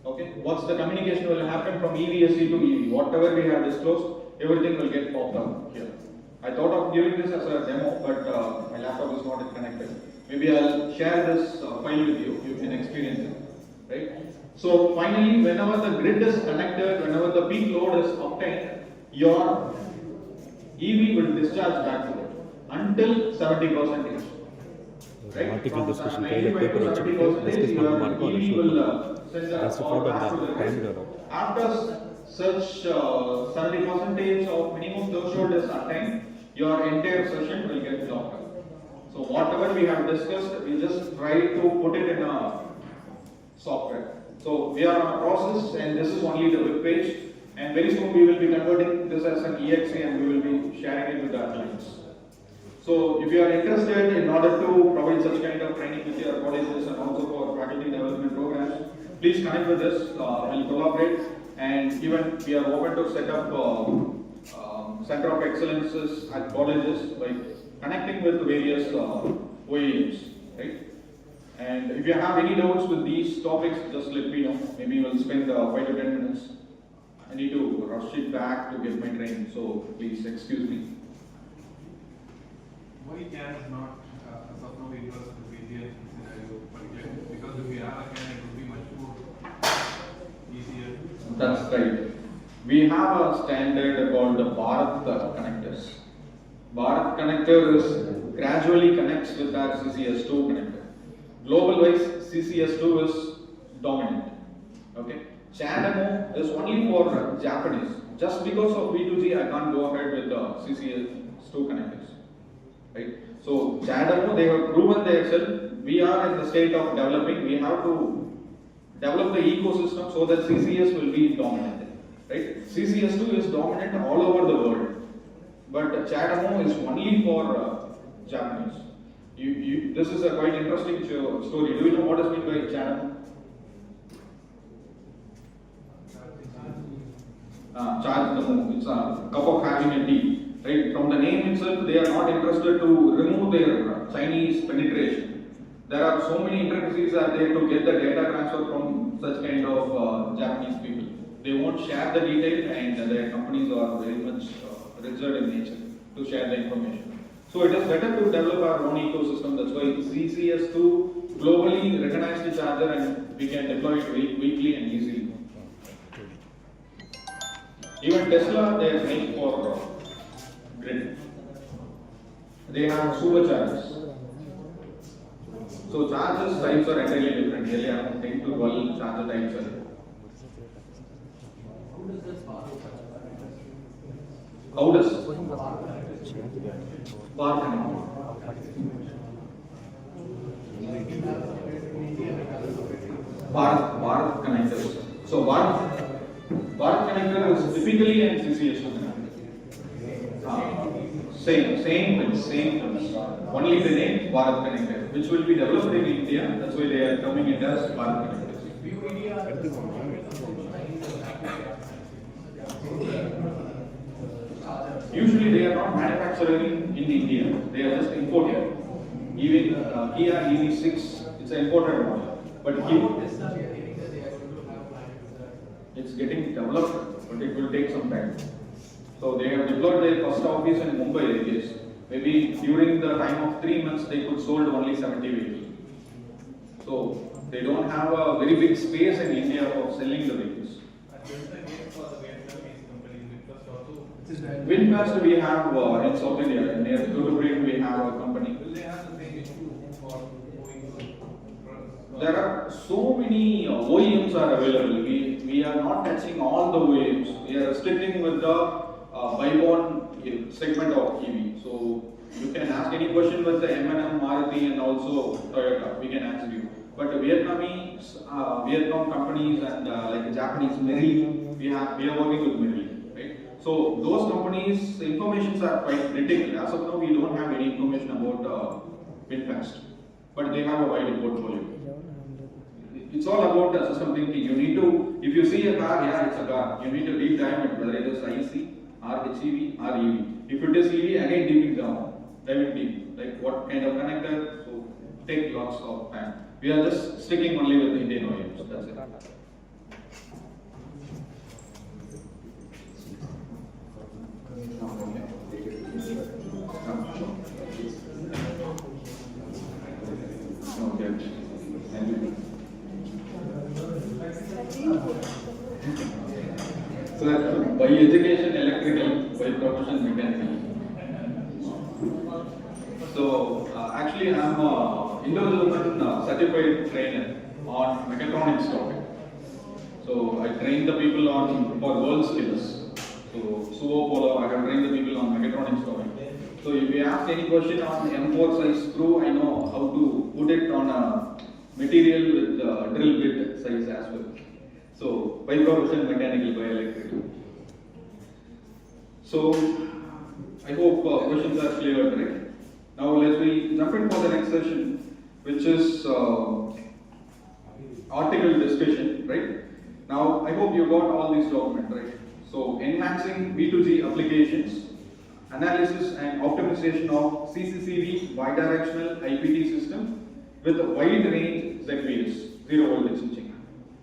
Okay? What's the communication will happen from EVSE to EV? Whatever we have disclosed, everything will get popped up here. I thought of giving this as a demo, but my laptop is not connected. Maybe I'll share this file with you. You can experience it, right? So finally, whenever the grid is connected, whenever the peak load is obtained, your EV will discharge back to it until 70%. Right? Article discussion From கையில 95 paper to வச்சுக்கிட்டு 70%, discuss your பண்ணுற மாதிரி இருக்கும் அதை EV show will பண்ணுவோம் send the That's the power photo back to of the the grid. time error. After such 70% of minimum threshold is attained, your entire session will get locked up. So whatever we have discussed, we just try to put it in a software. So we are on a process, and this is only the web page. And very soon we will be converting this as an EXE, and we will be sharing it with our clients. So if you are interested in order to provide such kind of training with your colleges and also for faculty development programs, please connect with us. We'll collaborate, and even we are open to set up center of excellences at colleges by connecting with various OEMs, right? And if you have any doubts with these topics, just let me know. Maybe we'll spend 5 to 10 minutes. I need to rush it back to get my training, so please excuse me. why CAN is not as of now interested to BGN scenario particularly? Because if we have a CAN, it would be much more easier. That's right. We have a standard called the Bharat connectors. Bharat connector is gradually connects with our CCS2 connector. Global wise, CCS2 is dominant. Okay. CHAdeMO is only for Japanese. Just because of B2G, I can't go ahead with the CCS2 connectors. Right. So CHAdeMO, they have proven themselves. We are in the state of developing. We have to develop the ecosystem so that CCS will be dominant. Right? CCS2 is dominant all over the world, but CHAdeMO is only for Japanese. This is a quite interesting story. Do you know what is meant by CHAdeMO? Charge the mo. It's a cup of having a tea. Right? From the name itself, they are not interested to remove their Chinese penetration. There are so many intricacies are there to get the data transfer from such kind of Japanese people. They won't share the detail, and their companies are very much reserved in nature to share the information. So it is better to develop our own ecosystem. That's why CCS2 globally recognized charger, and we can deploy it weekly and easily. Even Tesla, they are made for grid. They have superchargers. So chargers types are entirely different. Really, I have 10 to 12 charger types are there. How does bar connect? Bar connectors. So bar connector is typically an CCS2 connector. Same terms. Only the name bar connector, which will be developed in India. That's why they are coming in as bar connectors. Usually they are not manufacturing in India, they are just imported. Even Kia EV6, it's an imported model. But it's getting developed, but it will take some time. So they have deployed their first office in Mumbai, I guess. Maybe during the time of 3 months, they could sold only 70 vehicles. So they don't have a very big space in India for selling the vehicles. Winfast we have in South India, near Durubri we have a company. Will they have the same issue for moving? There are so many OEMs are available. We are not touching all the OEMs. We are restricting with the buy-one segment of EV. So you can ask any question with the M&M, Maruti, and also Toyota. We can answer you. But Vietnam companies and like Japanese Meril, we are working with Meril. Right? So those companies' informations are quite critical. As of now, we don't have any information about Winfast, but they have a wide portfolio. It's all about system thinking. You need to, if you see a car, yeah, it's a car. You need to deep dive it, whether it is IC, or HEV, or EV. If it is EV, again diving deep, like what kind of connector. So take lots of time. We are just sticking only with Indian OEMs. That's it. Okay. Thank you. So by education electrical, by profession mechanical. So actually I am an individual certified trainer on mechatronics topic. So I train the people on for world skills. So Suo Polo, I have trained the people on mechatronics topic. So if you ask any question on M4 size screw, I know how to put it on a material with drill bit size as well. So by profession mechanical, by electrical. So I hope questions are clear, right? Now let's jump in for the next session, which is article discussion, right? Now I hope you got all these documents, right? So enhancing B2G applications, analysis and optimization of CCCV bidirectional IPT system with a wide range ZVS, zero voltage switching,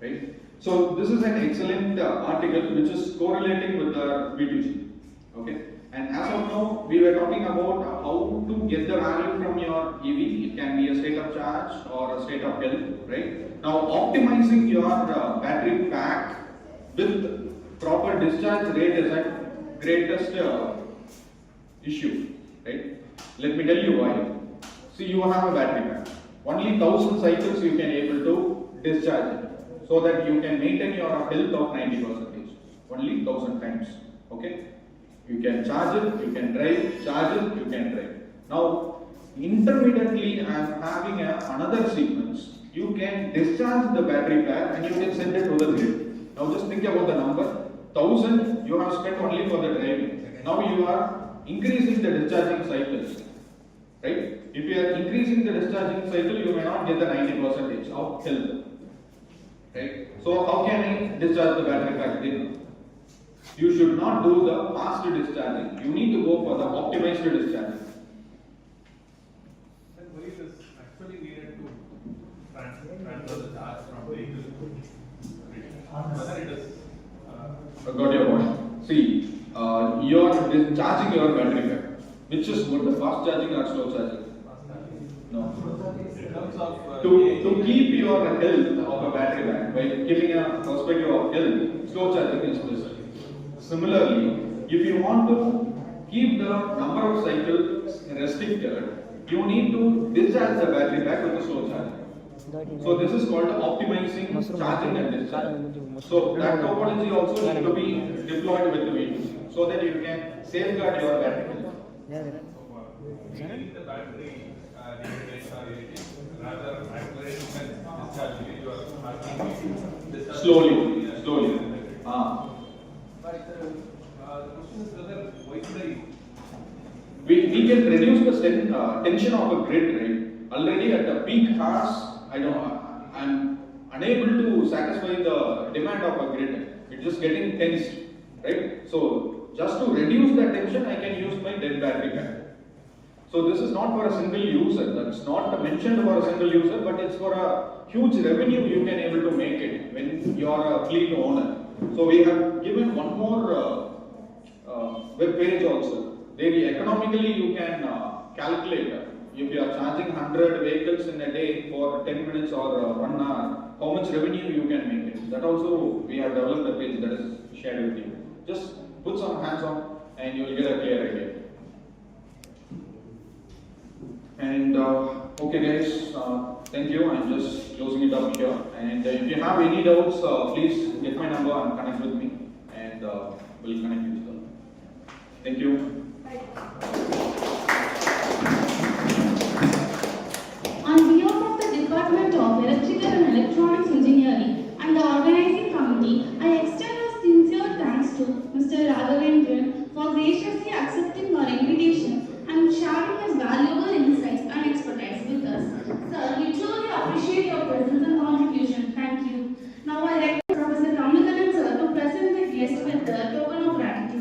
right? So this is an excellent article which is correlating with the B2G, okay? And as of now, we were talking about how to get the value from your EV. It can be a state of charge or a state of health, right? Now, optimizing your battery pack with proper discharge rate is the greatest issue, right? Let me tell you why. See, you have a battery pack. Only 1000 cycles you can able to discharge it, so that you can maintain your health of 90%. Only 1000 times, okay? You can charge it, you can drive, charge it, you can drive. Now, intermittently, I am having another sequence. You can discharge the battery pack and you can send it to the grid. Now, just think about the number. 1000 you have spent only for the driving. Now you are increasing the discharging cycles, right? If you are increasing the discharging cycle, you may not get the 90% of health, right? So, how can I discharge the battery pack then? You should not do the fast discharging. You need to go for the optimized discharging. Then why it is actually needed to transfer the charge from vehicle to grid? Whether it is Got your point. See, you are charging your battery pack. Which is good, the fast charging or slow charging? No. in terms of To keep your health of a battery pack, by giving a perspective of health, slow charging is best. Similarly, if you want to keep the number of cycles restricted, you need to discharge the battery pack with a slow charging. So this is called optimizing charging and discharging. So that topology also needs to be deployed with the vehicles, so that you can safeguard your battery. Maintaining the battery degradation or irritation, rather accelerating and discharging it, you are asking discharge Slowly. But the question is whether why should We can reduce the tension of a grid, right? Already at the peak hours, I'm unable to satisfy the demand of a grid. It's just getting tense, right? So just to reduce the tension, I can use my dead battery pack. So this is not for a single user. That's not mentioned for a single user, but it's for a huge revenue you can able to make it when you are a fleet owner. So we have given one more web page also. There economically you can calculate if you are charging 100 vehicles in a day for 10 minutes or 1 hour, how much revenue you can make it. That also we have developed a page that is shared with you. Just put some hands on and you will get a clear idea. And okay guys, thank you. I'm just closing it up here. And if you have any doubts, please get my number and connect with me, and we'll connect you. Thank you. On behalf of the Department of Electrical and Electronics Engineering and the Organizing Committee, I extend our sincere thanks to Mr. Raghavendran for graciously accepting our invitation and sharing his valuable insights and expertise with us. Sir, we truly appreciate your presence and contribution. Thank you. Now I like Professor Ramnakaran sir to present the guest with the token of gratitude.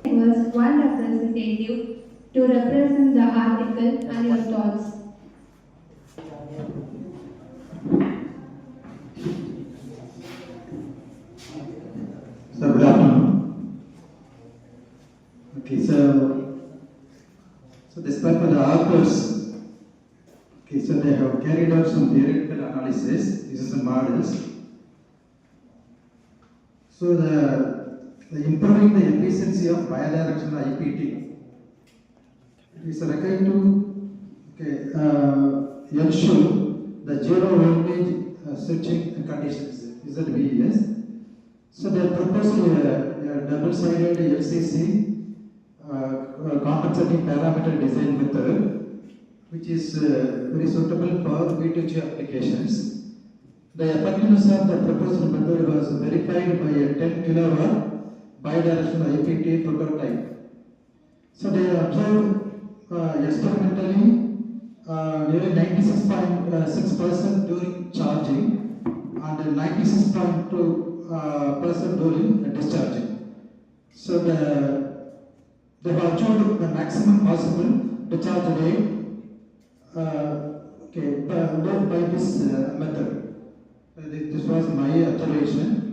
Was one representative to represent the article and your thoughts. So good afternoon. Okay, so despite for the authors, okay, so they have carried out some theoretical analysis, using some models. So the improving the efficiency of bidirectional IPT is required to ensure the zero voltage switching conditions. Is that VES? So they proposed a double-sided LCC compensating parameter design method, which is very suitable for V2G applications. The effectiveness of the proposed method was verified by a 10 kilowatt bidirectional APT prototype. So they observed experimentally nearly 96.6% during charging and 96.2% during discharging. So they have achieved the maximum possible discharge rate by this method. This was my observation.